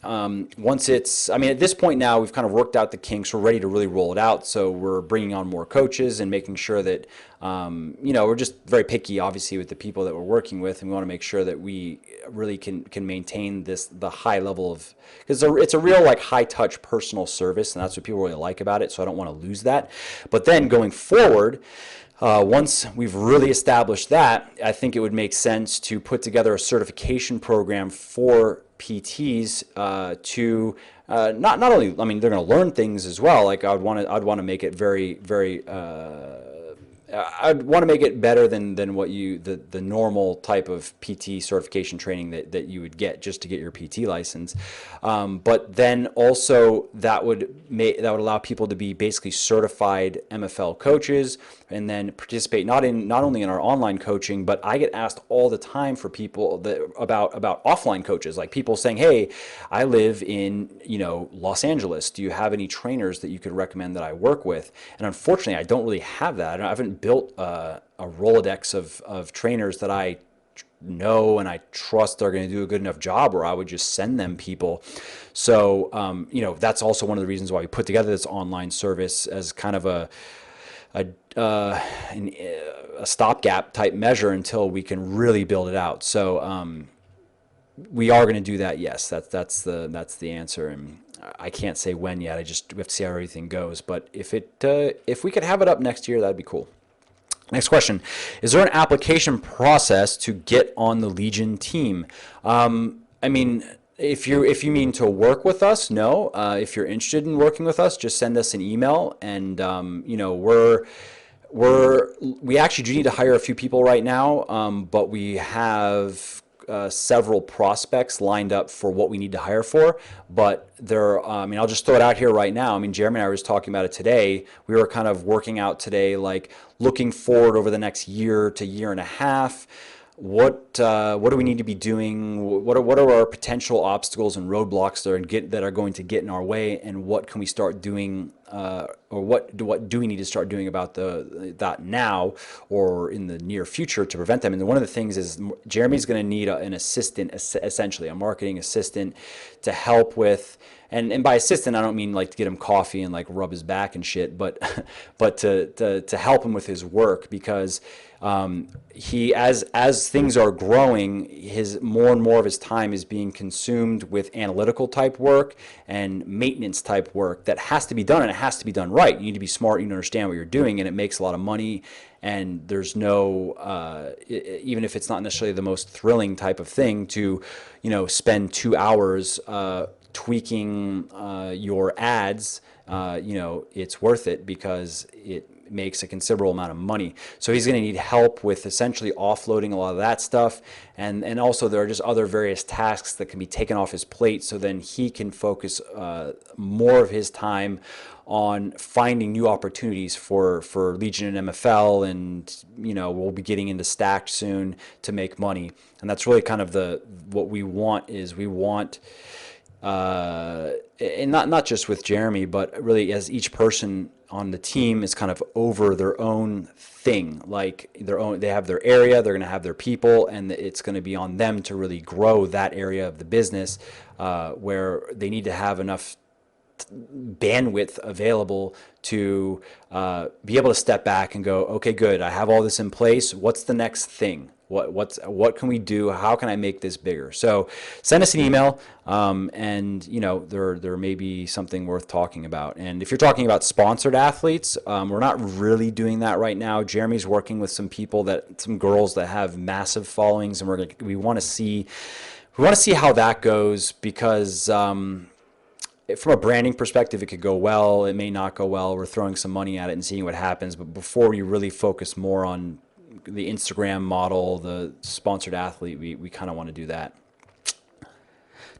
once at this point now, we've kind of worked out the kinks. We're ready to really roll it out. So we're bringing on more coaches and making sure that, we're just very picky, obviously, with the people that we're working with. And we want to make sure that we really can maintain the high level of, because it's a real like high touch personal service. And that's what people really like about it. So I don't want to lose that. But then going forward, once we've really established that, I think it would make sense to put together a certification program for PTs to not only, I mean, they're going to learn things as well. Like I'd want to make it very I'd want to make it better than what the normal type of PT certification training that you would get just to get your PT license. But then also that would allow people to be basically certified MFL coaches and then participate not only in our online coaching, but I get asked all the time for people about offline coaches, like people saying, "Hey, I live in, Los Angeles. Do you have any trainers that you could recommend that I work with?" And unfortunately, I don't really have that. I haven't built a Rolodex of trainers that I know and I trust they're going to do a good enough job, or I would just send them people. So, that's also one of the reasons why we put together this online service as kind of a stopgap type measure until we can really build it out. So, we are going to do that. Yes, that's the answer. And I can't say when yet. We have to see how everything goes. But if we could have it up next year, that'd be cool. Next question: is there an application process to get on the Legion team? I mean, if you mean to work with us, no. If you're interested in working with us, just send us an email, and we actually do need to hire a few people right now, but we have several prospects lined up for what we need to hire for. But I'll just throw it out here right now. I mean, Jeremy and I were just talking about it today. We were kind of working out today, like looking forward over the next year to year and a half. What do we need to be doing? What are our potential obstacles and roadblocks that are going to get in our way, and what can we start doing, or what do we need to start doing about that now or in the near future to prevent them? And one of the things is Jeremy's going to need an assistant, essentially a marketing assistant, to help with. And by assistant, I don't mean like to get him coffee and like rub his back and shit, but to help him with his work, because he as things are growing, his more and more of his time is being consumed with analytical type work and maintenance type work that has to be done, and it has to be done right. You need to be smart, you need to understand what you're doing, and it makes a lot of money. And there's no, even if it's not necessarily the most thrilling type of thing to, spend 2 hours tweaking your ads, it's worth it because it makes a considerable amount of money. So he's going to need help with essentially offloading a lot of that stuff. And also there are just other various tasks that can be taken off his plate, so then he can focus more of his time on finding new opportunities for Legion and MFL, and we'll be getting into Stacked soon to make money. And that's really kind of what we want and not just with Jeremy, but really as each person on the team is kind of over their own thing, like they have their area, they're going to have their people, and it's going to be on them to really grow that area of the business, where they need to have enough bandwidth available to be able to step back and go, okay, good, I have all this in place. What's the next thing? What can we do? How can I make this bigger? So send us an email, and there may be something worth talking about. And if you're talking about sponsored athletes, we're not really doing that right now. Jeremy's working with some girls that have massive followings, and we want to see how that goes, because from a branding perspective, it could go well, it may not go well. We're throwing some money at it and seeing what happens. But before we really focus more on the Instagram model, the sponsored athlete, we kind of want to do that.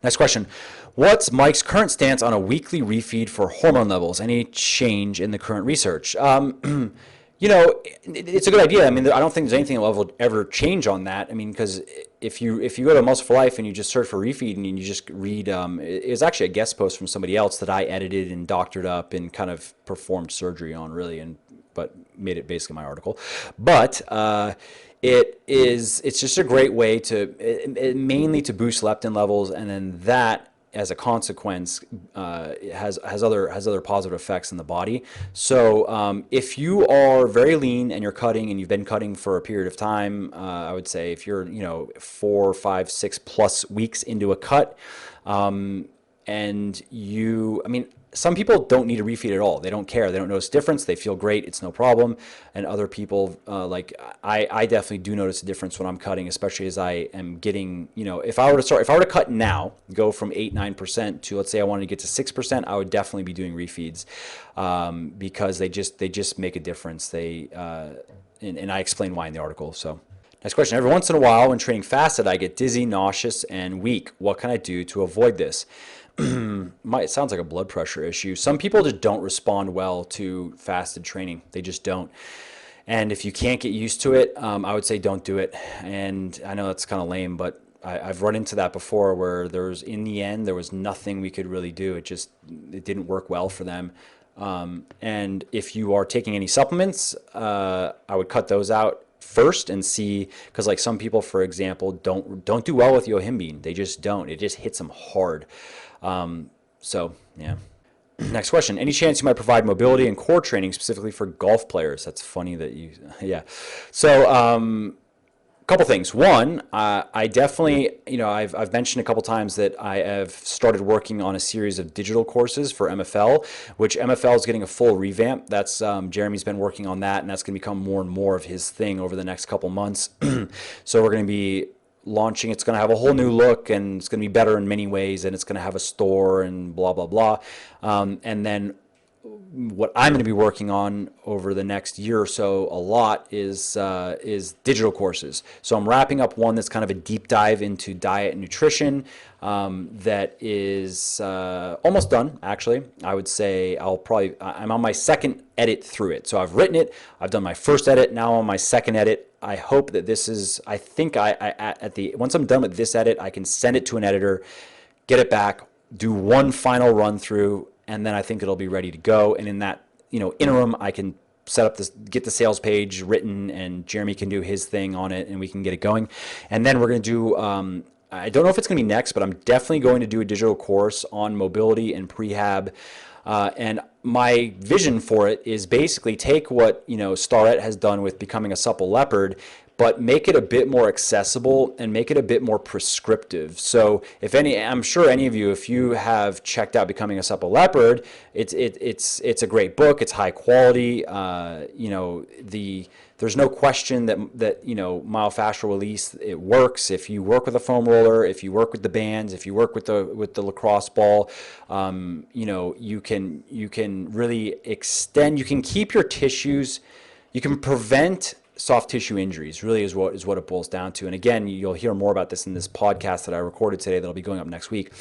Next question: what's Mike's current stance on a weekly refeed for hormone levels? Any change in the current research? It's a good idea. I mean, I don't think there's anything that will ever change on that. I mean, because if you go to Muscle for Life and you just search for refeed and you just read, it was actually a guest post from somebody else that I edited and doctored up and kind of performed surgery on, really, but made it basically my article. But it's just a great way mainly to boost leptin levels, and then that, as a consequence, has other positive effects in the body. So if you are very lean and you're cutting, and you've been cutting for a period of time, I would say if you're 4, 5, 6+ weeks into a cut, and you, I mean, some people don't need a refeed at all. They don't care. They don't notice difference. They feel great. It's no problem. And other people, like I definitely do notice a difference when I'm cutting, especially as I am getting, you know, if I were to cut now, go from 8-9% to, let's say I wanted to get to 6%, I would definitely be doing refeeds, because they just make a difference. And I explain why in the article. So next question. Every once in a while when training fasted, I get dizzy, nauseous, and weak. What can I do to avoid this? It sounds like a blood pressure issue. Some people just don't respond well to fasted training. They just don't. And if you can't get used to it, I would say don't do it. And I know that's kind of lame, but I've run into that before where in the end, there was nothing we could really do. It didn't work well for them. And if you are taking any supplements, I would cut those out first and see, because like some people, for example, don't do well with yohimbine. They just don't. It just hits them hard. So yeah. Next question. Any chance you might provide mobility and core training specifically for golf players? That's funny that yeah. So, couple things. One, I definitely, you know, I've mentioned a couple times that I have started working on a series of digital courses for MFL, which MFL is getting a full revamp. That's Jeremy's been working on that, and that's going to become more and more of his thing over the next couple months. So we're going to be launching. It's going to have a whole new look, and it's going to be better in many ways, and it's going to have a store and blah blah blah. And then what I'm going to be working on over the next year or so a lot is digital courses. So I'm wrapping up one that's kind of a deep dive into diet and nutrition, that is almost done, actually. I would say I'm on my second edit through it. So I've written it, I've done my first edit, now I'm on my second edit. I hope that this is, I think once I'm done with this edit, I can send it to an editor, get it back, do one final run through, and then I think it'll be ready to go. And in that, you know, interim, I can set up get the sales page written, and Jeremy can do his thing on it, and we can get it going. And then we're going to do, I don't know if it's going to be next, but I'm definitely going to do a digital course on mobility and prehab. And my vision for it is basically take what, you know, Starrett has done with becoming a supple leopard, but make it a bit more accessible and make it a bit more prescriptive. So I'm sure any of you, if you have checked out Becoming a Supple Leopard, it's a great book. It's high quality. You know, there's no question that you know, myofascial release, it works. If you work with a foam roller, if you work with the bands, if you work with the lacrosse ball, you know, you can really extend. You can keep your tissues. You can prevent soft tissue injuries, really is what it boils down to. And again, you'll hear more about this in this podcast that I recorded today that'll be going up next week.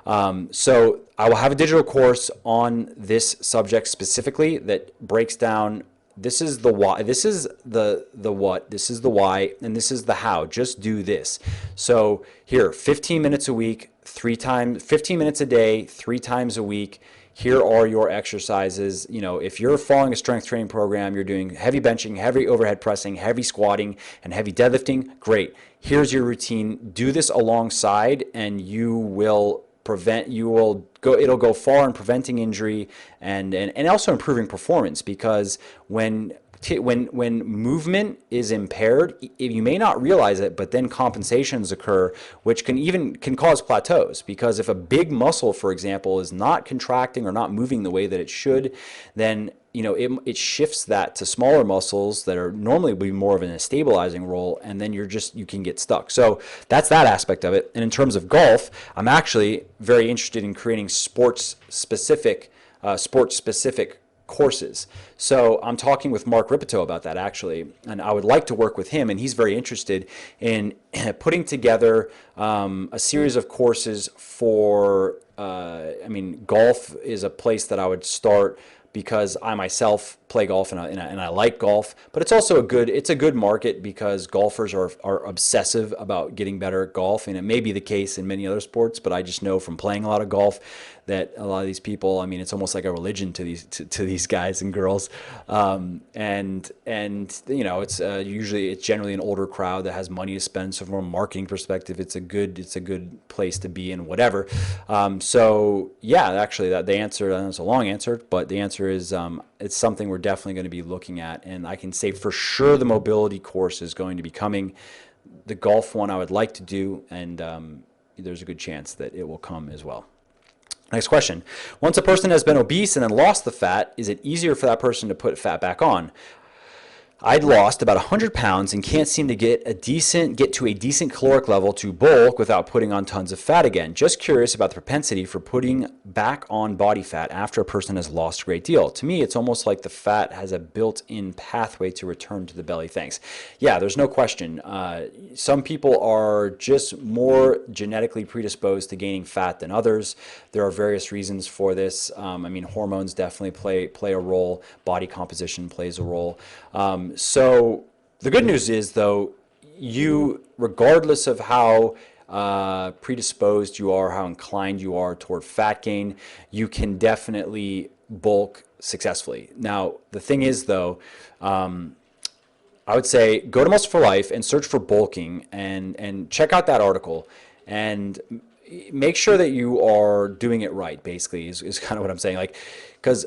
So I will have a digital course on this subject specifically that breaks down, this is the why, this is the what, this is the why, and this is the how. Just do this. So here, 15 minutes a week, 15 minutes a day, 3 times a week. Here are your exercises. You know, if you're following a strength training program, you're doing heavy benching, heavy overhead pressing, heavy squatting, and heavy deadlifting, great. Here's your routine. Do this alongside, and it'll go far in preventing injury and also improving performance, because when movement is impaired, you may not realize it, but then compensations occur, which can cause plateaus. Because if a big muscle, for example, is not contracting or not moving the way that it should, then, you know, it shifts that to smaller muscles that are normally be more of in a stabilizing role, and then you can get stuck. So that's that aspect of it. And in terms of golf, I'm actually very interested in creating sports specific courses. So I'm talking with Mark Ripito about that, actually, and I would like to work with him, and he's very interested in putting together a series of courses for, I mean, golf is a place that I would start, because I myself play golf and I like golf, but it's also a good market, because golfers are obsessive about getting better at golf, and it may be the case in many other sports, but I just know from playing a lot of golf that a lot of these people, I mean, it's almost like a religion to these guys and girls, and you know, it's generally an older crowd that has money to spend. So from a marketing perspective, it's a good place to be in, whatever. So yeah, actually, the answer, it's a long answer, but the answer is it's something we're definitely going to be looking at, and I can say for sure the mobility course is going to be coming. The golf one I would like to do, and there's a good chance that it will come as well. Next question. Once a person has been obese and then lost the fat, is it easier for that person to put fat back on? I'd lost about 100 pounds and can't seem to get to a decent caloric level to bulk without putting on tons of fat again. Just curious about the propensity for putting back on body fat after a person has lost a great deal. To me, it's almost like the fat has a built-in pathway to return to the belly. Thanks. Yeah, there's no question. Some people are just more genetically predisposed to gaining fat than others. There are various reasons for this. I mean, hormones definitely play a role. Body composition plays a role. So the good news is, though, regardless of how predisposed you are, how inclined you are toward fat gain, you can definitely bulk successfully. Now, the thing is, though, I would say go to Muscle for Life and search for bulking and check out that article and make sure that you are doing it right, basically, is kind of what I'm saying. Like, because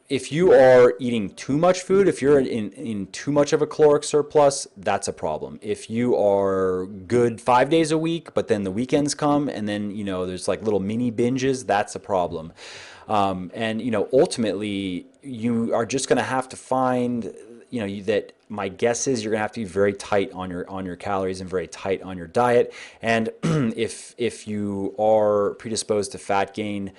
if you are eating too much food, if you're in too much of a caloric surplus, that's a problem. If you are good 5 days a week, but then the weekends come and then, there's like little mini binges, that's a problem. And, ultimately, you are just going to have to find, that my guess is you're going to have to be very tight on your calories and very tight on your diet. And if you are predisposed to fat gain,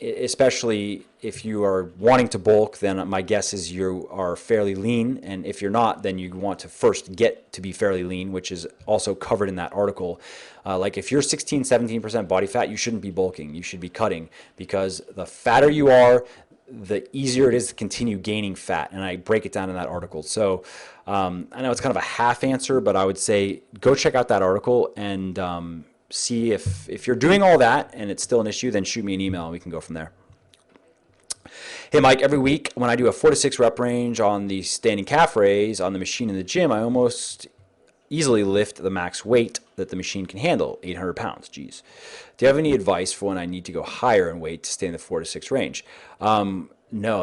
especially if you are wanting to bulk, then my guess is you are fairly lean. And if you're not, then you want to first get to be fairly lean, which is also covered in that article. Like if you're 16, 17% body fat, you shouldn't be bulking. You should be cutting, because the fatter you are, the easier it is to continue gaining fat. And I break it down in that article. So I know it's kind of a half answer, but I would say go check out that article and see if you're doing all that and it's still an issue, then shoot me an email and we can go from there. Hey Mike, every week when I do a 4 to 6 rep range on the standing calf raise on the machine in the gym, I almost easily lift the max weight that the machine can handle, 800 pounds. Geez. Do you have any advice for when I need to go higher in weight to stay in the 4 to 6 range? No,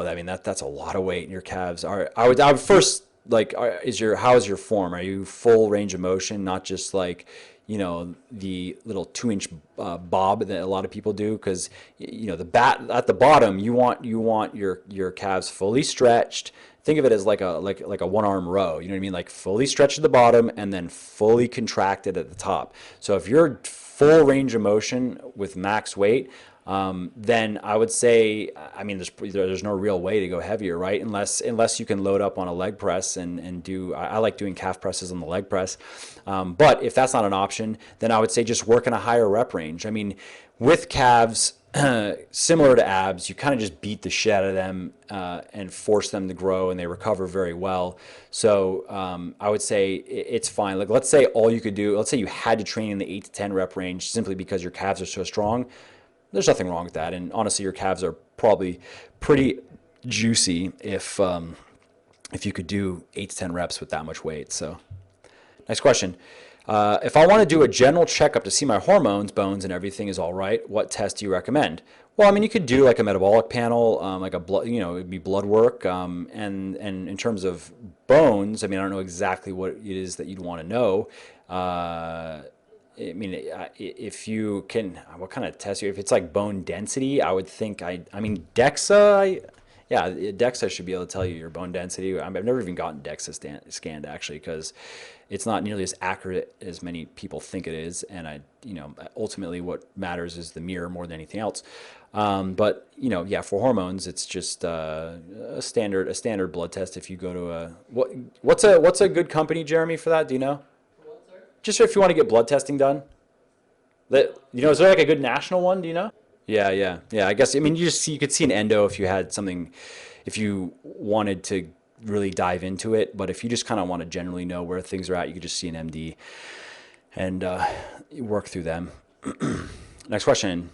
I mean that's a lot of weight in your calves. I would first, like, how is your form? Are you full range of motion, not just like the little 2-inch bob that a lot of people do? Because at the bottom, you want your calves fully stretched. Think of it as like a one-arm row. You know what I mean? Like fully stretched at the bottom and then fully contracted at the top. So if you're full range of motion with max weight, then I would say, I mean, there's no real way to go heavier, right? Unless you can load up on a leg press and do, I like doing calf presses on the leg press. But if that's not an option, then I would say just work in a higher rep range. I mean, with calves, similar to abs, you kind of just beat the shit out of them and force them to grow, and they recover very well. So I would say it's fine. Like, let's say all you could do, let's say you had to train in the 8 to 10 rep range simply because your calves are so strong. There's nothing wrong with that. And honestly, your calves are probably pretty juicy if you could do 8 to 10 reps with that much weight. So next question. If I want to do a general checkup to see my hormones, bones, and everything is all right, what test do you recommend? Well, I mean, you could do like a metabolic panel, like a blood, it'd be blood work. And in terms of bones, I mean, I don't know exactly what it is that you'd want to know. I mean, if you can, what kind of test if it's like bone density, I would think, I mean, DEXA should be able to tell you your bone density. I've never even gotten DEXA scanned actually, because it's not nearly as accurate as many people think it is. And ultimately what matters is the mirror more than anything else. But yeah, for hormones, it's just a standard blood test. If you go to what's a good company, Jeremy, for that? Do you know? Just if you want to get blood testing done. Is there like a good national one? Do you know? Yeah. I guess, I mean, you could see an endo if you had something, if you wanted to really dive into it. But if you just kind of want to generally know where things are at, you could just see an MD and work through them. Next question.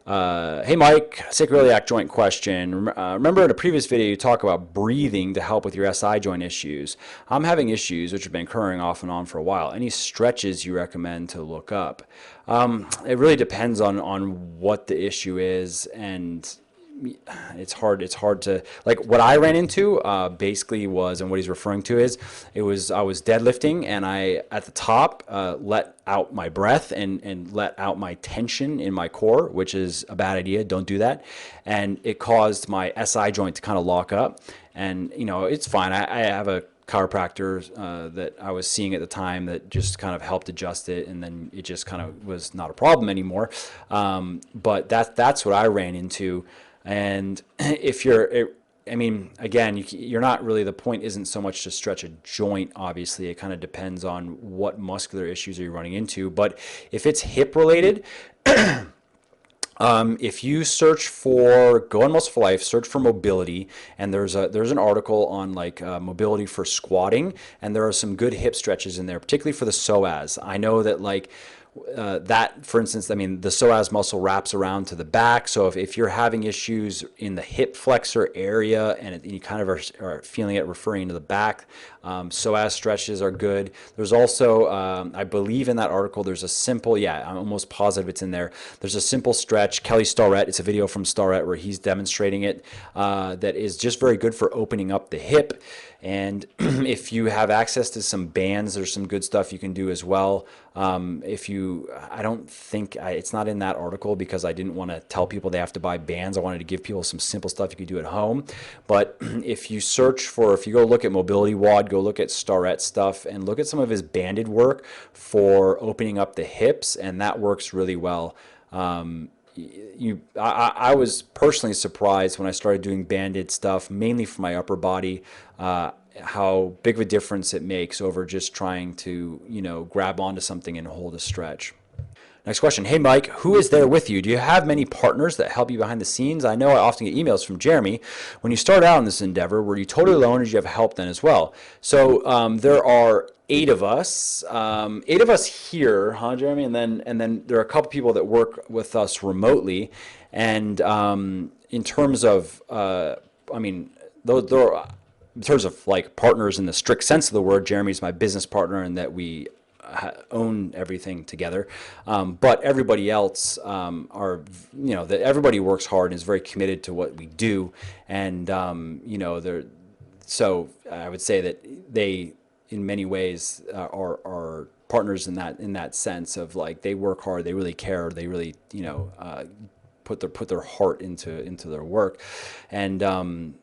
Hey Mike, sacroiliac joint question. Remember in a previous video you talk about breathing to help with your SI joint issues. I'm having issues which have been occurring off and on for a while. Any stretches you recommend to look up? It really depends on what the issue is, and it's hard to, like, what I ran into basically was, and what he's referring to is, I was deadlifting, and I at the top let out my breath and let out my tension in my core, which is a bad idea. Don't do that. And it caused my SI joint to kind of lock up. And it's fine. I have a chiropractor that I was seeing at the time that just kind of helped adjust it, and then it just kind of was not a problem anymore. But that's what I ran into. And if you're, I mean, again, you're not really, the point isn't so much to stretch a joint, obviously. It kind of depends on what muscular issues are you running into. But if it's hip related, if you search for, go on Muscle for Life, search for mobility, and there's an article on like mobility for squatting, and there are some good hip stretches in there, particularly for the psoas. I know that like that, for instance, I mean, the psoas muscle wraps around to the back. So if you're having issues in the hip flexor area and you kind of are feeling it referring to the back, psoas stretches are good. There's also, I believe in that article, there's a simple, I'm almost positive it's in there. There's a simple stretch, Kelly Starrett, it's a video from Starrett where he's demonstrating it, that is just very good for opening up the hip. And if you have access to some bands, there's some good stuff you can do as well. I don't think, it's not in that article because I didn't want to tell people they have to buy bands. I wanted to give people some simple stuff you could do at home. But if you go look at Mobility WOD, go look at Starrett stuff and look at some of his banded work for opening up the hips, and that works really well. I was personally surprised when I started doing banded stuff, mainly for my upper body, how big of a difference it makes over just trying to, grab onto something and hold a stretch. Next question. Hey, Mike, who is there with you? Do you have many partners that help you behind the scenes? I know I often get emails from Jeremy. When you start out in this endeavor, were you totally alone, or did you have help then as well? So there are 8 of us. 8 of us here, huh, Jeremy? And then there are a couple people that work with us remotely. And in terms of, in terms of like partners in the strict sense of the word, Jeremy's my business partner, and that we own everything together. But everybody else that everybody works hard and is very committed to what we do. And, so I would say that they, in many ways, are partners in that sense of like, they work hard, they really care, they really, put their heart into their work. And,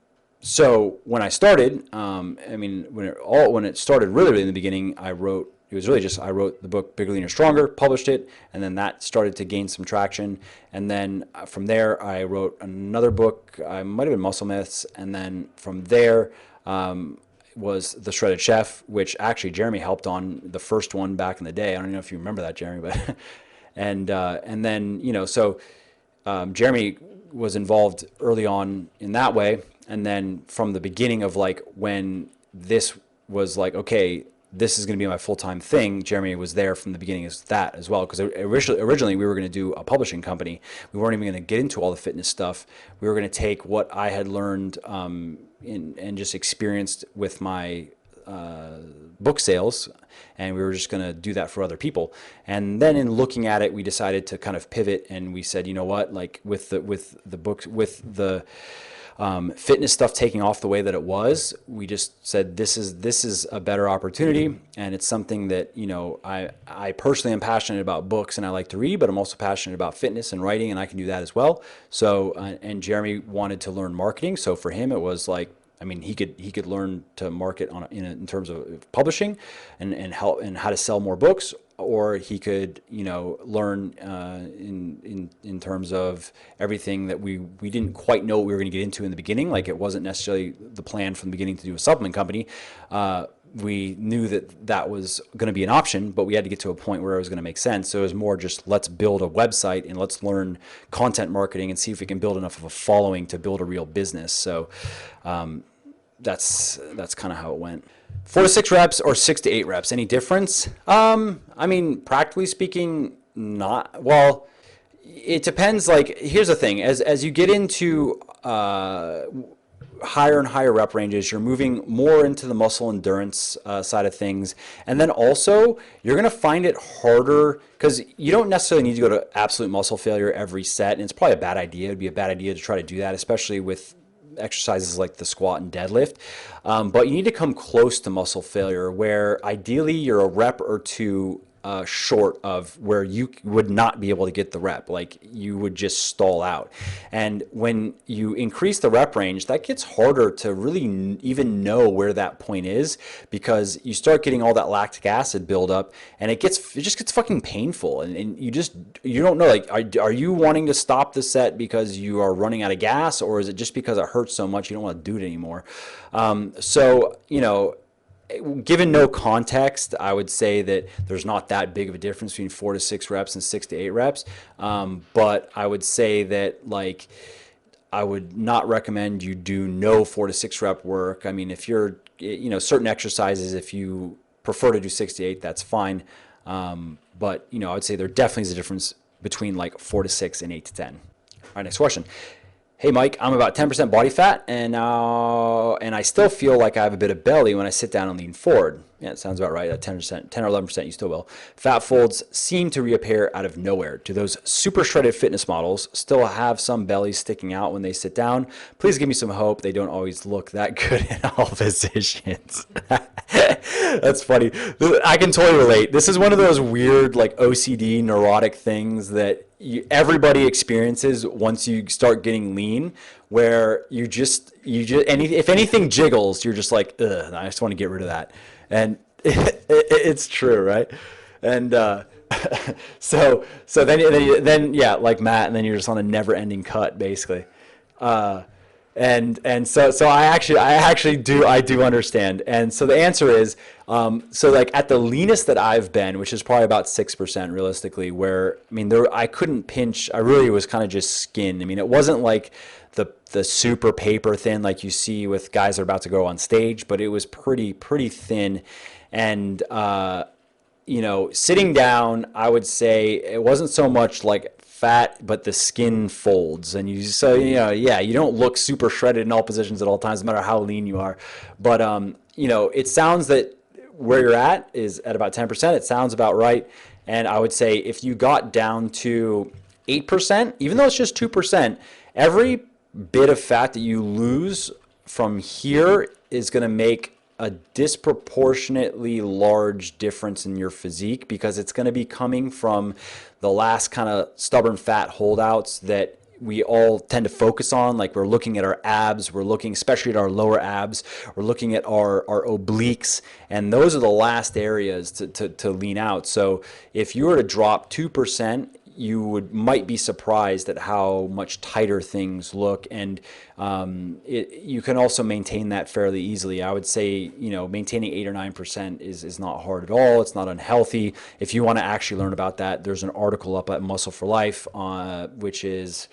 so when I started, when it started really in the beginning, I wrote the book Bigger, Leaner, Stronger, published it, and then that started to gain some traction. And then from there, I wrote another book, I might have been Muscle Myths, and then from there was The Shredded Chef, which actually Jeremy helped on the first one back in the day. I don't know if you remember that, Jeremy, but and then so Jeremy was involved early on in that way. And then from the beginning of like when this was like, okay, this is going to be my full-time thing, Jeremy was there from the beginning as that as well. Because originally we were going to do a publishing company. We weren't even going to get into all the fitness stuff. We were going to take what I had learned and just experienced with my book sales, and we were just going to do that for other people. And then in looking at it, we decided to kind of pivot, and we said, you know what, like with the books, with the fitness stuff taking off the way that it was, we just said this is a better opportunity, and it's something that I personally am passionate about books and I like to read, but I'm also passionate about fitness and writing, and I can do that as well. So and Jeremy wanted to learn marketing, so for him it was like, he could learn to market in terms of publishing and help and how to sell more books, or he could learn in terms of everything that we didn't quite know what we were going to get into in the beginning. Like, it wasn't necessarily the plan from the beginning to do a supplement company. We knew that was going to be an option, but we had to get to a point where it was going to make sense. So it was more just, let's build a website and let's learn content marketing and see if we can build enough of a following to build a real business. So that's kind of how it went. 4 to 6 reps or 6 to 8 reps, any difference? Practically speaking, not. Well, it depends. Like, here's the thing, as you get into higher and higher rep ranges. You're moving more into the muscle endurance side of things. And then also, you're going to find it harder because you don't necessarily need to go to absolute muscle failure every set. And it's probably a bad idea. It'd be a bad idea to try to do that, especially with exercises like the squat and deadlift. But you need to come close to muscle failure, where ideally you're a rep or two short of where you would not be able to get the rep, like you would just stall out. And when you increase the rep range, that gets harder to really even know where that point is, because you start getting all that lactic acid buildup, and it just gets fucking painful, and you don't know, like, are you wanting to stop the set because you are running out of gas, or is it just because it hurts so much you don't want to do it anymore? So given no context, I would say that there's not that big of a difference between 4 to 6 reps and 6 to 8 reps. But I would say that, like, I would not recommend you do no 4 to 6 rep work. I mean, if you're, certain exercises, if you prefer to do 6 to 8, that's fine. But, I would say there definitely is a difference between like 4 to 6 and 8 to 10. All right, next question. Hey Mike, I'm about 10% body fat, and I still feel like I have a bit of belly when I sit down and lean forward. Yeah, it sounds about right. At 10%, 10 or 11%, you still will. Fat folds seem to reappear out of nowhere. Do those super shredded fitness models still have some bellies sticking out when they sit down? Please give me some hope. They don't always look that good in all positions. That's funny. I can totally relate. This is one of those weird, like, OCD neurotic things that everybody experiences once you start getting lean, where you just if anything jiggles, you're just like, ugh, I just want to get rid of that. And it's true, right? And so then yeah, like Matt, and then you're just on a never-ending cut, basically. So I do understand. And so the answer is, so like at the leanest that I've been, which is probably about 6% realistically, where, I mean, I couldn't pinch. I really was kind of just skin. I mean, it wasn't like the super paper thin like you see with guys that are about to go on stage, but it was pretty thin. And sitting down, I would say it wasn't so much like fat, but the skin folds, and you don't look super shredded in all positions at all times, no matter how lean you are. But it sounds that where you're at is at about 10%. It sounds about right. And I would say if you got down to 8%, even though it's just 2%, every bit of fat that you lose from here is going to make a disproportionately large difference in your physique, because it's going to be coming from the last kind of stubborn fat holdouts that we all tend to focus on. Like, we're looking at our abs, we're looking especially at our lower abs, we're looking at our obliques, and those are the last areas to lean out. So if you were to drop 2%, you might be surprised at how much tighter things look, and you can also maintain that fairly easily. I would say, maintaining 8 or 9% is not hard at all. It's not unhealthy. If you want to actually learn about that, there's an article up at Muscle for Life, which is,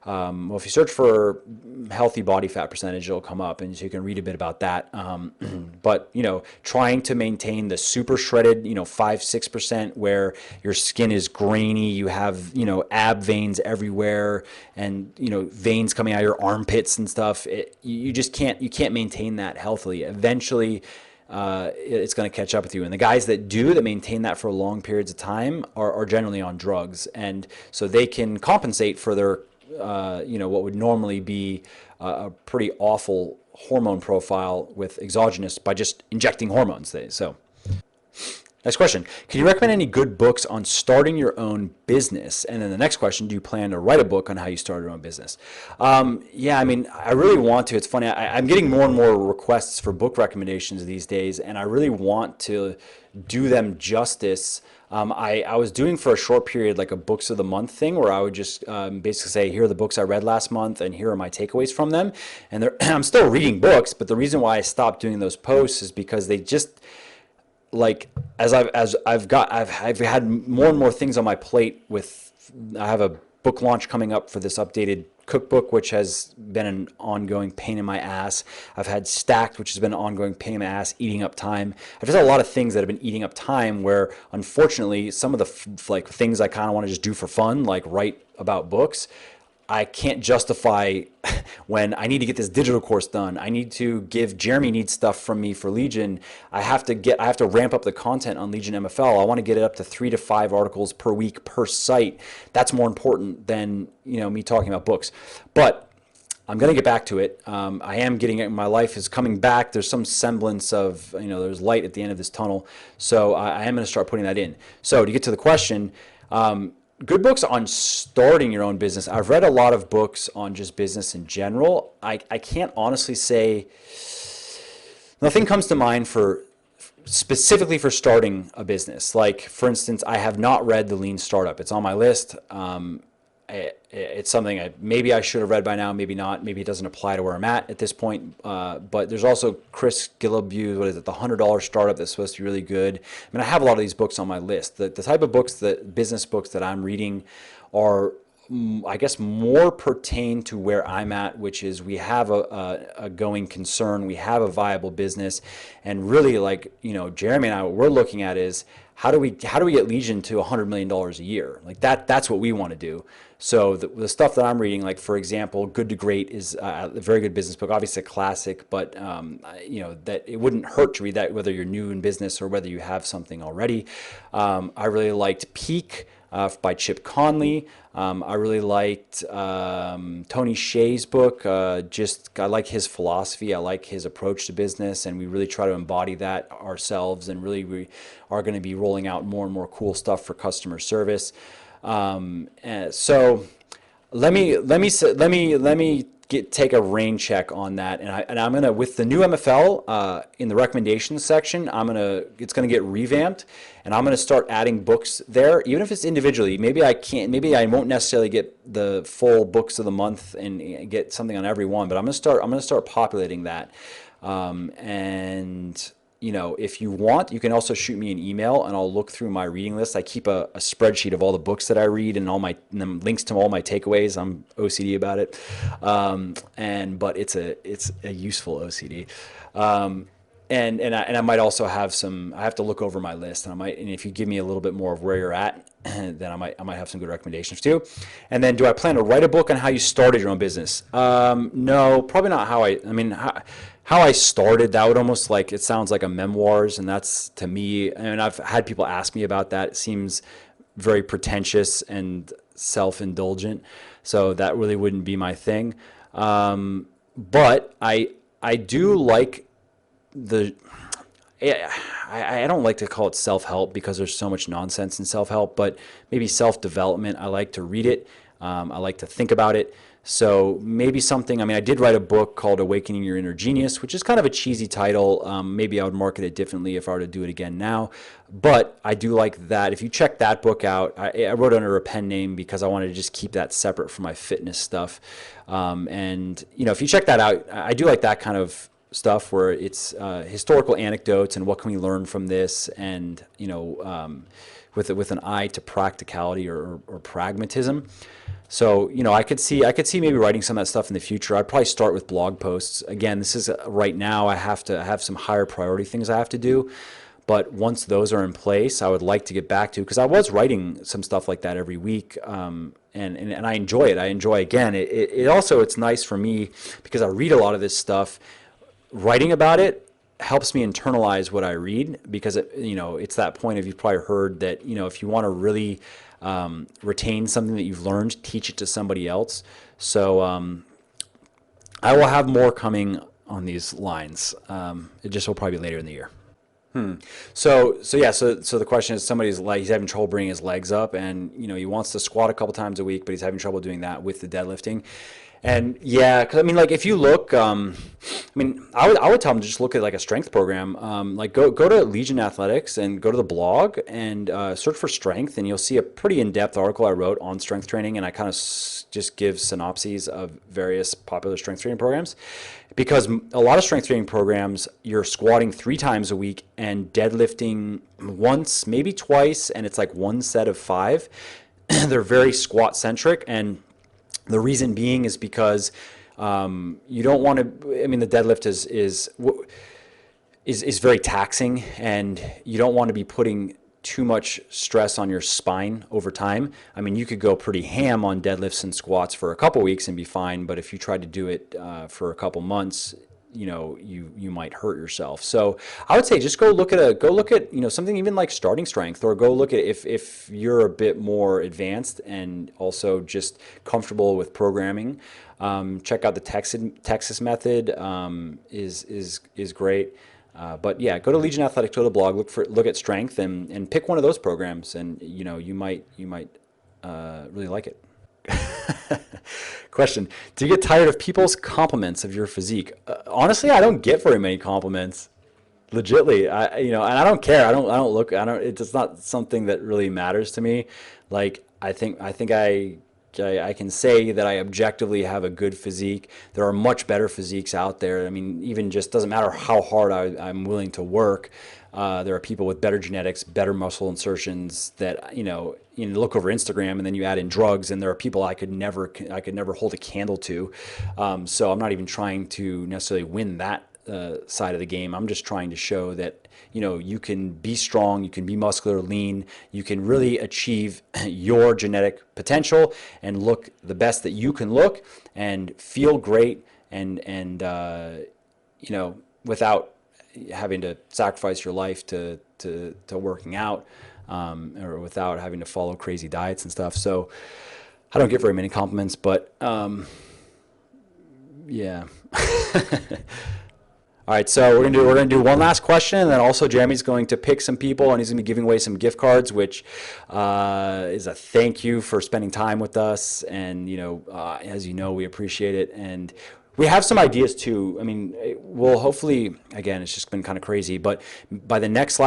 if you search for healthy body fat percentage, it'll come up, and so you can read a bit about that. But trying to maintain the super shredded, 5-6%, where your skin is grainy, you have ab veins everywhere, and veins coming out of your armpits and stuff. You can't maintain that healthily. Eventually, it's going to catch up with you. And the guys that maintain that for long periods of time are generally on drugs, and so they can compensate for their what would normally be a pretty awful hormone profile with exogenous by just injecting hormones. So, next question. Can you recommend any good books on starting your own business? And then the next question, do you plan to write a book on how you start your own business? Yeah, I mean, I really want to. It's funny. I'm getting more and more requests for book recommendations these days, and I really want to do them justice. I was doing for a short period like a books of the month thing, where I would just basically say, here are the books I read last month, and here are my takeaways from them. And I'm still reading books, but the reason why I stopped doing those posts is because they just, like, as I've had more and more things on my plate. I have a book launch coming up for this updated cookbook, which has been an ongoing pain in my ass. I've had Stacked, which has been an ongoing pain in my ass, eating up time. I've just had a lot of things that have been eating up time, where unfortunately some of the things I kind of want to just do for fun, like write about books, I can't justify when I need to get this digital course done. I need to give Jeremy needs stuff from me for Legion. I have to ramp up the content on Legion MFL. I want to get it up to 3 to 5 articles per week per site. That's more important than, me talking about books. But I'm going to get back to it. I am getting it. My life is coming back. There's some semblance of, there's light at the end of this tunnel. So I am going to start putting that in. So to get to the question, good books on starting your own business. I've read a lot of books on just business in general. I can't honestly say, nothing comes to mind specifically for starting a business. Like, for instance, I have not read The Lean Startup. It's on my list. It's something maybe I should have read by now, maybe not. Maybe it doesn't apply to where I'm at this point. But there's also Chris Gillibue's, what is it, the $100 Startup, that's supposed to be really good. I mean, I have a lot of these books on my list. The type of books, business books that I'm reading are, I guess, more pertain to where I'm at, which is we have a going concern, we have a viable business, and really, like, Jeremy and I, what we're looking at is how do we get Legion to $100 million a year? Like that's what we want to do. So the stuff that I'm reading, like, for example, Good to Great is a very good business book, obviously a classic, but that it wouldn't hurt to read that whether you're new in business or whether you have something already. I really liked Peak by Chip Conley. I really liked Tony Hsieh's book. I like his philosophy. I like his approach to business, and we really try to embody that ourselves. And really, we are going to be rolling out more and more cool stuff for customer service. So let me take a rain check on that, and I'm gonna, with the new MFL in the recommendations section, it's gonna get revamped, and I'm gonna start adding books there, even if it's individually. Maybe I won't necessarily get the full books of the month and get something on every one, but I'm gonna start populating that, and if you want, you can also shoot me an email and I'll look through my reading list. I keep a spreadsheet of all the books that I read and and links to all my takeaways. I'm OCD about it. But it's a useful OCD. And I might also have I have to look over my list, and if you give me a little bit more of where you're at, then I might have some good recommendations too. And then, do I plan to write a book on how you started your own business? No, probably not how I started. That would almost, like, it sounds like a memoirs, and that's, to me, and I've had people ask me about that. It seems very pretentious and self-indulgent, so that really wouldn't be my thing. But I do like I don't like to call it self-help because there's so much nonsense in self-help, but maybe self-development. I like to read it. I like to think about it. So maybe something, I did write a book called Awakening Your Inner Genius, which is kind of a cheesy title. Maybe I would market it differently if I were to do it again now. But I do like that. If you check that book out, I wrote under a pen name because I wanted to just keep that separate from my fitness stuff. And, if you check that out, I do like that kind of stuff where it's historical anecdotes and what can we learn from this, and, with an eye to practicality or pragmatism. So, I could see maybe writing some of that stuff in the future. I'd probably start with blog posts. Again, this is right now, I have to have some higher priority things I have to do. But once those are in place, I would like to get back to, because I was writing some stuff like that every week. And I enjoy it. Again, it's nice for me because I read a lot of this stuff. Writing about it helps me internalize what I read, because it's that point of, you've probably heard that, if you want to really retain something that you've learned, teach it to somebody else. So I will have more coming on these lines. It just will probably be later in the year. So the question is, he's having trouble bringing his legs up, and he wants to squat a couple times a week, but he's having trouble doing that with the deadlifting. And yeah, because if you look, I would tell them to just look at like a strength program. Like go to Legion Athletics and go to the blog and search for strength, and you'll see a pretty in-depth article I wrote on strength training, and I kind of just give synopses of various popular strength training programs. Because a lot of strength training programs, you're squatting 3 times a week and deadlifting once, maybe twice, and it's like one set of 5. They're very squat centric, and the reason being is because you don't want to. The deadlift is very taxing, and you don't want to be putting too much stress on your spine over time. I mean, you could go pretty ham on deadlifts and squats for a couple weeks and be fine, but if you tried to do it for a couple months, you know, you might hurt yourself. So I would say just go look at you know, something even like starting strength, or go look at if you're a bit more advanced and also just comfortable with programming. Check out the Texas method, is great. But yeah, go to Legion Athletic, go to blog, look at strength, and pick one of those programs, and you know, you might really like it. Question: do you get tired of people's compliments of your physique? Honestly, I don't get very many compliments. Legitly, you know, and I don't care. It's not something that really matters to me. Like, I can say that I objectively have a good physique. There are much better physiques out there. I mean, even just doesn't matter how hard I'm willing to work. There are people with better genetics, better muscle insertions that, you know, you look over Instagram and then you add in drugs, and there are people I could never hold a candle to. So I'm not even trying to necessarily win that side of the game. I'm just trying to show that, you know, you can be strong, you can be muscular, lean, you can really achieve your genetic potential and look the best that you can look and feel great, and you know, without having to sacrifice your life to working out, or without having to follow crazy diets and stuff. So I don't get very many compliments, but yeah. All right, so we're gonna do one last question, and then also Jeremy's going to pick some people, and he's gonna be giving away some gift cards, which is a thank you for spending time with us. And you know, as you know, we appreciate it, and we have some ideas too. I mean, we'll hopefully, again, it's just been kind of crazy, but by the next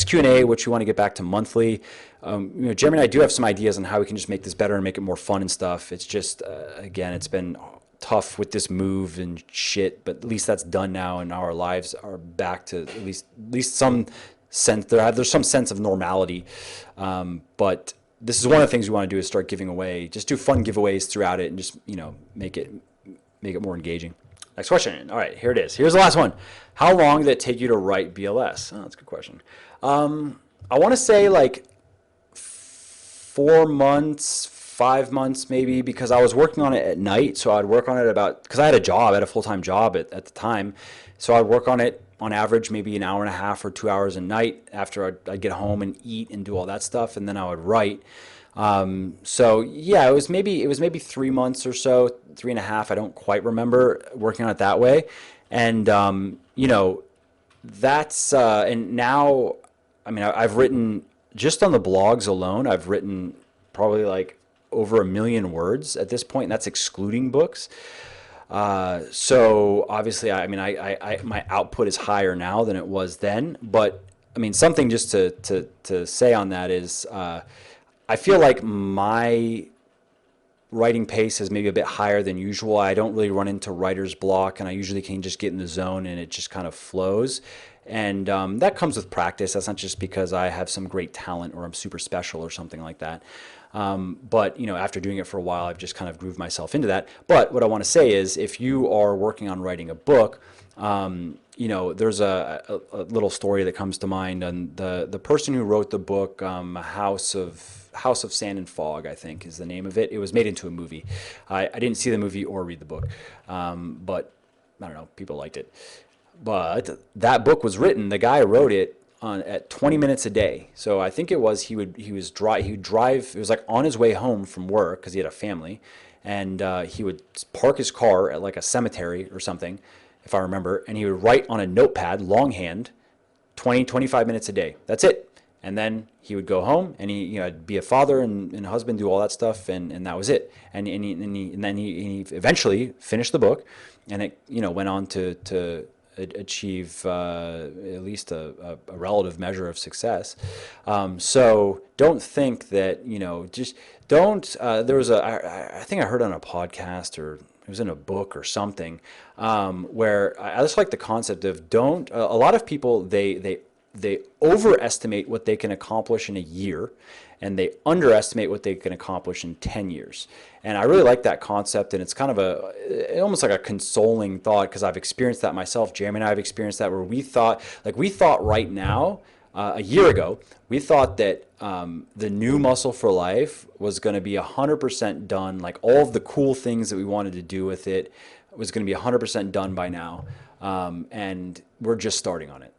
Q&A, which we want to get back to monthly, you know, Jeremy and I do have some ideas on how we can just make this better and make it more fun and stuff. It's just, again, it's been tough with this move and shit, but at least that's done now, and our lives are back to at least some sense. There's some sense of normality, but this is one of the things we want to do, is start giving away, just do fun giveaways throughout it, and just, you know, make it more engaging. Next question. All right, here it is. Here's the last one. How long did it take you to write BLS? Oh, that's a good question. I want to say like 4 months, 5 months maybe, because I was working on it at night. So I'd work on it because I had a full-time job at the time. So I'd work on it on average maybe an hour and a half or 2 hours a night after I'd get home and eat and do all that stuff, and then I would write. So yeah, it was maybe 3 months or so, 3.5. I don't quite remember, working on it that way. And, you know, that's, and now, I mean, I've written just on the blogs alone, I've written probably like over 1 million words at this point, and that's excluding books. So obviously, I mean, my output is higher now than it was then, but I mean, something just to say on that is, I feel like my writing pace is maybe a bit higher than usual. I don't really run into writer's block, and I usually can just get in the zone and it just kind of flows. And that comes with practice. That's not just because I have some great talent or I'm super special or something like that. But, you know, after doing it for a while, I've just kind of grooved myself into that. But what I want to say is, if you are working on writing a book, you know, there's a little story that comes to mind. And the person who wrote the book, House of Sand and Fog, I think is the name of it. It was made into a movie. I didn't see the movie or read the book, but I don't know, people liked it. But that book was written, the guy wrote it at 20 minutes a day. So I think it was, he would drive, it was like on his way home from work, because he had a family, and he would park his car at like a cemetery or something, if I remember, and he would write on a notepad, longhand, 25 minutes a day. That's it. And then he would go home, and he, you know, be a father and husband, do all that stuff, and that was it. And then he eventually finished the book, and it, you know, went on to achieve at least a relative measure of success. So don't think that, you know, just don't. There was I think I heard on a podcast, or it was in a book or something, where I just like the concept of don't. A lot of people, they overestimate what they can accomplish in a year, and they underestimate what they can accomplish in 10 years. And I really like that concept, and it's kind of almost like a consoling thought, because I've experienced that myself. Jeremy and I have experienced that, where we thought right now, a year ago, we thought that the new Muscle for Life was going to be 100% done. Like all of the cool things that we wanted to do with it was going to be 100% done by now. And we're just starting on it.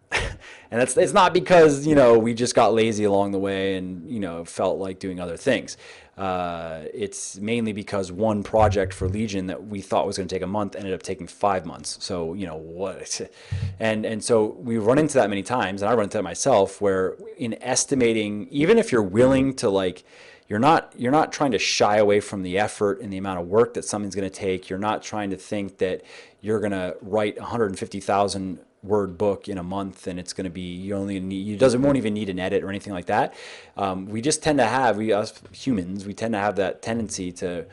And it's not because, we just got lazy along the way and, felt like doing other things. It's mainly because one project for Legion that we thought was going to take a month ended up taking 5 months. So, what? And so we run into that many times, and I run into that myself, where in estimating, even if you're willing to you're not trying to shy away from the effort and the amount of work that something's going to take. You're not trying to think that you're going to write 150,000 word book in a month and it's going to be, won't even need an edit or anything like that. We just tend to have, us humans, we tend to have that tendency to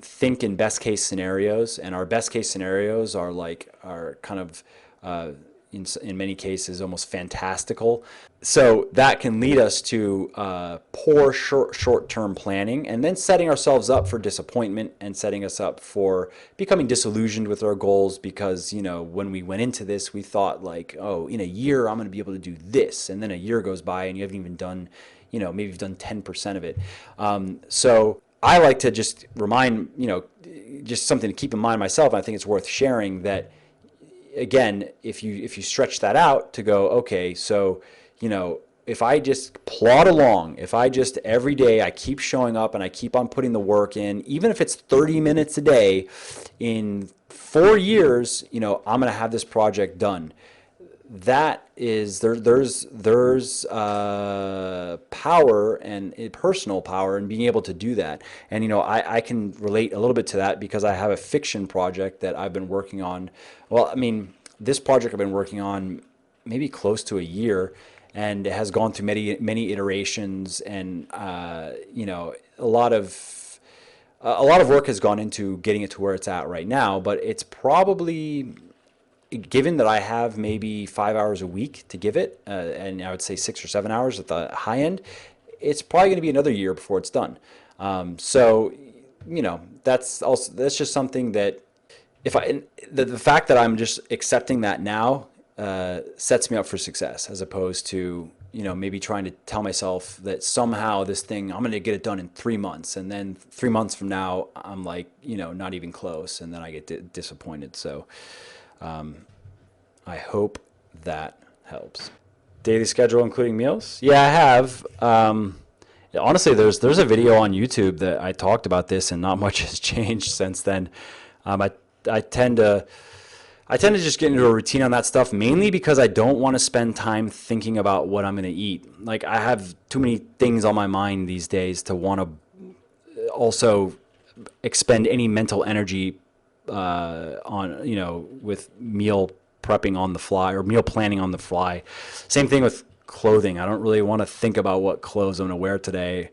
think in best case scenarios, and our best case scenarios are kind of in many cases almost fantastical. So that can lead us to poor short-term planning, and then setting ourselves up for disappointment and setting us up for becoming disillusioned with our goals, because when we went into this we thought in a year I'm going to be able to do this, and then a year goes by and you haven't even done, maybe you've done 10% of it. So I like to just remind, just something to keep in mind myself. I think it's worth sharing that, again, if you stretch that out to go, okay, so if I just plod along, if I just every day I keep showing up and I keep on putting the work in, even if it's 30 minutes a day, in 4 years, I'm going to have this project done. That is, there's power and personal power in being able to do that. And, I can relate a little bit to that because I have a fiction project that I've been working on. Well, this project I've been working on maybe close to a year, and it has gone through many iterations, and a lot of work has gone into getting it to where it's at right now. But it's probably, given that I have maybe 5 hours a week to give it, and I would say 6 or 7 hours at the high end, it's probably going to be another year before it's done. So that's just something that the fact that I'm just accepting that now sets me up for success, as opposed to maybe trying to tell myself that somehow this thing I'm going to get it done in 3 months, and then 3 months from now I'm not even close, and then I get disappointed. So I hope that helps. Daily schedule including meals? Yeah, I have. Honestly, there's a video on YouTube that I talked about this, and not much has changed since then. I tend to just get into a routine on that stuff, mainly because I don't want to spend time thinking about what I'm going to eat. I have too many things on my mind these days to want to also expend any mental energy on, with meal prepping on the fly or meal planning on the fly. Same thing with clothing. I don't really want to think about what clothes I'm going to wear today.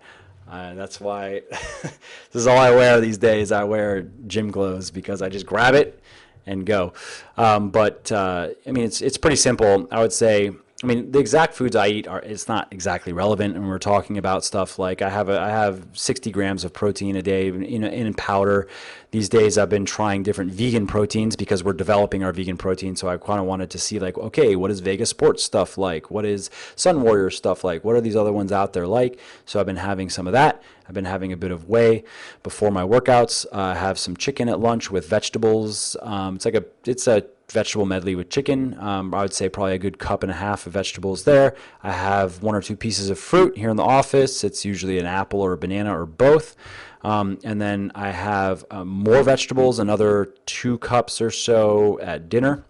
That's why this is all I wear these days. I wear gym clothes because I just grab it and go. It's pretty simple. I would say, the exact foods I eat it's not exactly relevant. And we're talking about stuff like I have 60 grams of protein a day in powder. These days I've been trying different vegan proteins because we're developing our vegan protein. So I kind of wanted to see okay, what is Vegas Sports stuff like? What is Sun Warrior stuff like? What are these other ones out there like? So I've been having some of that. I've been having a bit of whey before my workouts. I have some chicken at lunch with vegetables. It's a vegetable medley with chicken. I would say probably a good cup and a half of vegetables there. I have 1 or 2 pieces of fruit here in the office. It's usually an apple or a banana or both. And then I have more vegetables, another 2 cups or so at dinner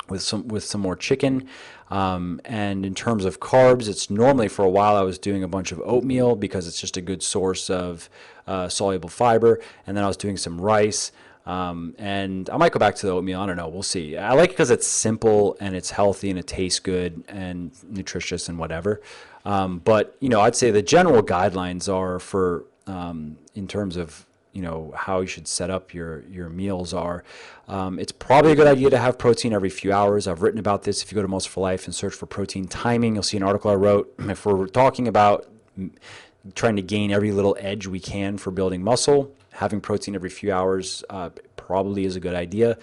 with some more chicken. And in terms of carbs, it's normally, for a while I was doing a bunch of oatmeal because it's just a good source of soluble fiber. And then I was doing some rice. And I might go back to the oatmeal. I don't know. We'll see. I like it because it's simple and it's healthy and it tastes good and nutritious and whatever. But I'd say the general guidelines are for, in terms of, how you should set up your meals are, it's probably a good idea to have protein every few hours. I've written about this. If you go to Muscle for Life and search for protein timing, you'll see an article I wrote. If we're talking about trying to gain every little edge we can for building muscle, having protein every few hours probably is a good idea.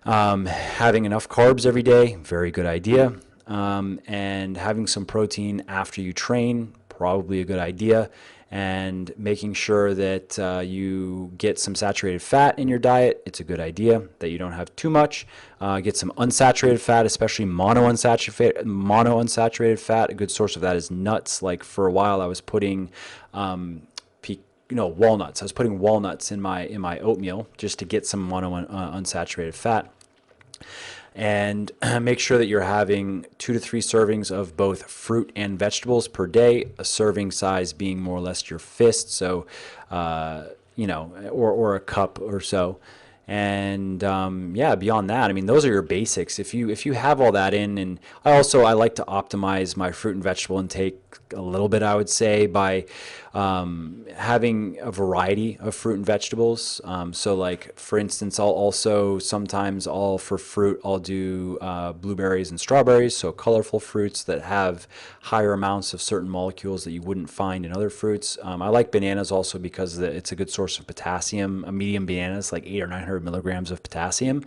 Having enough carbs every day, very good idea. and having some protein after you train, probably a good idea. And making sure that you get some saturated fat in your diet. It's a good idea that you don't have too much. Get some unsaturated fat, especially monounsaturated fat. A good source of that is nuts. Like for a while, I was putting walnuts. I was putting walnuts in my oatmeal just to get some unsaturated fat. And make sure that you're having 2 to 3 servings of both fruit and vegetables per day, a serving size being more or less your fist, so or a cup or so. And beyond that, I mean, those are your basics. If you have all that in, and I like to optimize my fruit and vegetable intake a little bit, I would say, by having a variety of fruit and vegetables. So like, for instance, for fruit, I'll do blueberries and strawberries, so colorful fruits that have higher amounts of certain molecules that you wouldn't find in other fruits. I like bananas also because it's a good source of potassium. A medium banana is like 800 or 900 milligrams of potassium.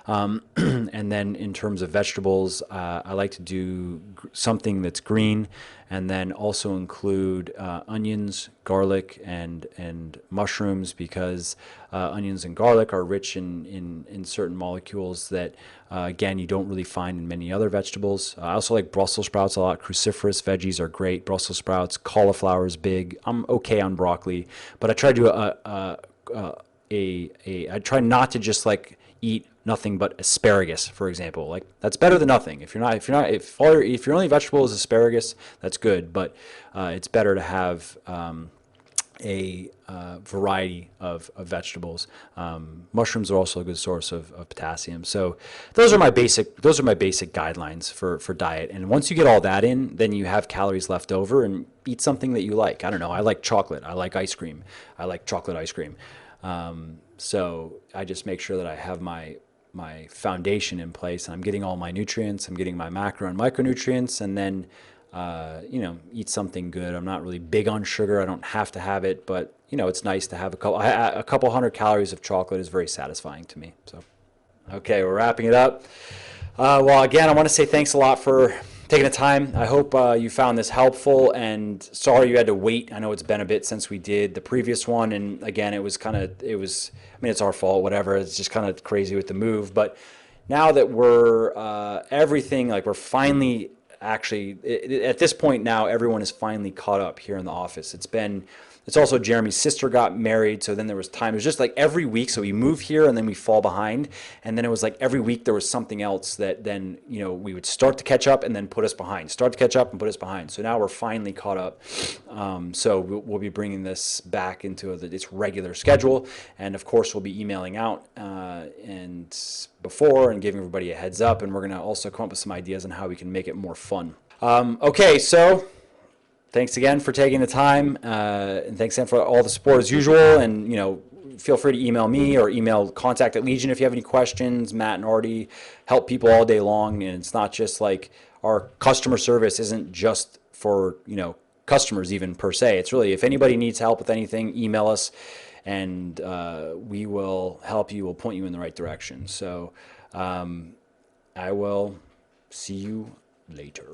And then in terms of vegetables, I like to do something that's green, and then also include onions, garlic, and mushrooms, because onions and garlic are rich in certain molecules that, again, you don't really find in many other vegetables. I also like Brussels sprouts a lot. Cruciferous veggies are great. Brussels sprouts, cauliflower is big. I'm okay on broccoli, but I try to do I try not to just like eat nothing but asparagus, for example. Like, that's better than nothing. If your only vegetable is asparagus, that's good, but it's better to have a variety of vegetables. Mushrooms are also a good source of potassium. So those are my basic guidelines for diet. And once you get all that in, then you have calories left over, and eat something that you like. I don't know. I like chocolate. I like ice cream. I like chocolate ice cream. So I just make sure that I have my foundation in place, and I'm getting all my nutrients. I'm getting my macro and micronutrients, and then eat something good. I'm not really big on sugar. I don't have to have it, but it's nice to have a couple hundred calories of chocolate is very satisfying to me. So, okay, we're wrapping it up. Well, again, I want to say thanks a lot for taking the time. I hope you found this helpful, and sorry you had to wait. I know it's been a bit since we did the previous one, and again, it's our fault, whatever. It's just kind of crazy with the move, but now that we're we're finally at this point now, everyone is finally caught up here in the office. It's also Jeremy's sister got married, so then there was time. It was just like every week, so we move here and then we fall behind, and then it was like every week there was something else that then we would start to catch up and then put us behind, start to catch up and put us behind. So now we're finally caught up. So we'll be bringing this back into its regular schedule, and of course we'll be emailing out and before and giving everybody a heads up, and we're gonna also come up with some ideas on how we can make it more fun. Okay, so thanks again for taking the time, and thanks again for all the support as usual. And feel free to email me or email contact at Legion if you have any questions. Matt and Artie help people all day long, and it's not just like our customer service isn't just for customers even per se. It's really, if anybody needs help with anything, email us, and we will help you. We'll point you in the right direction. So I will see you later.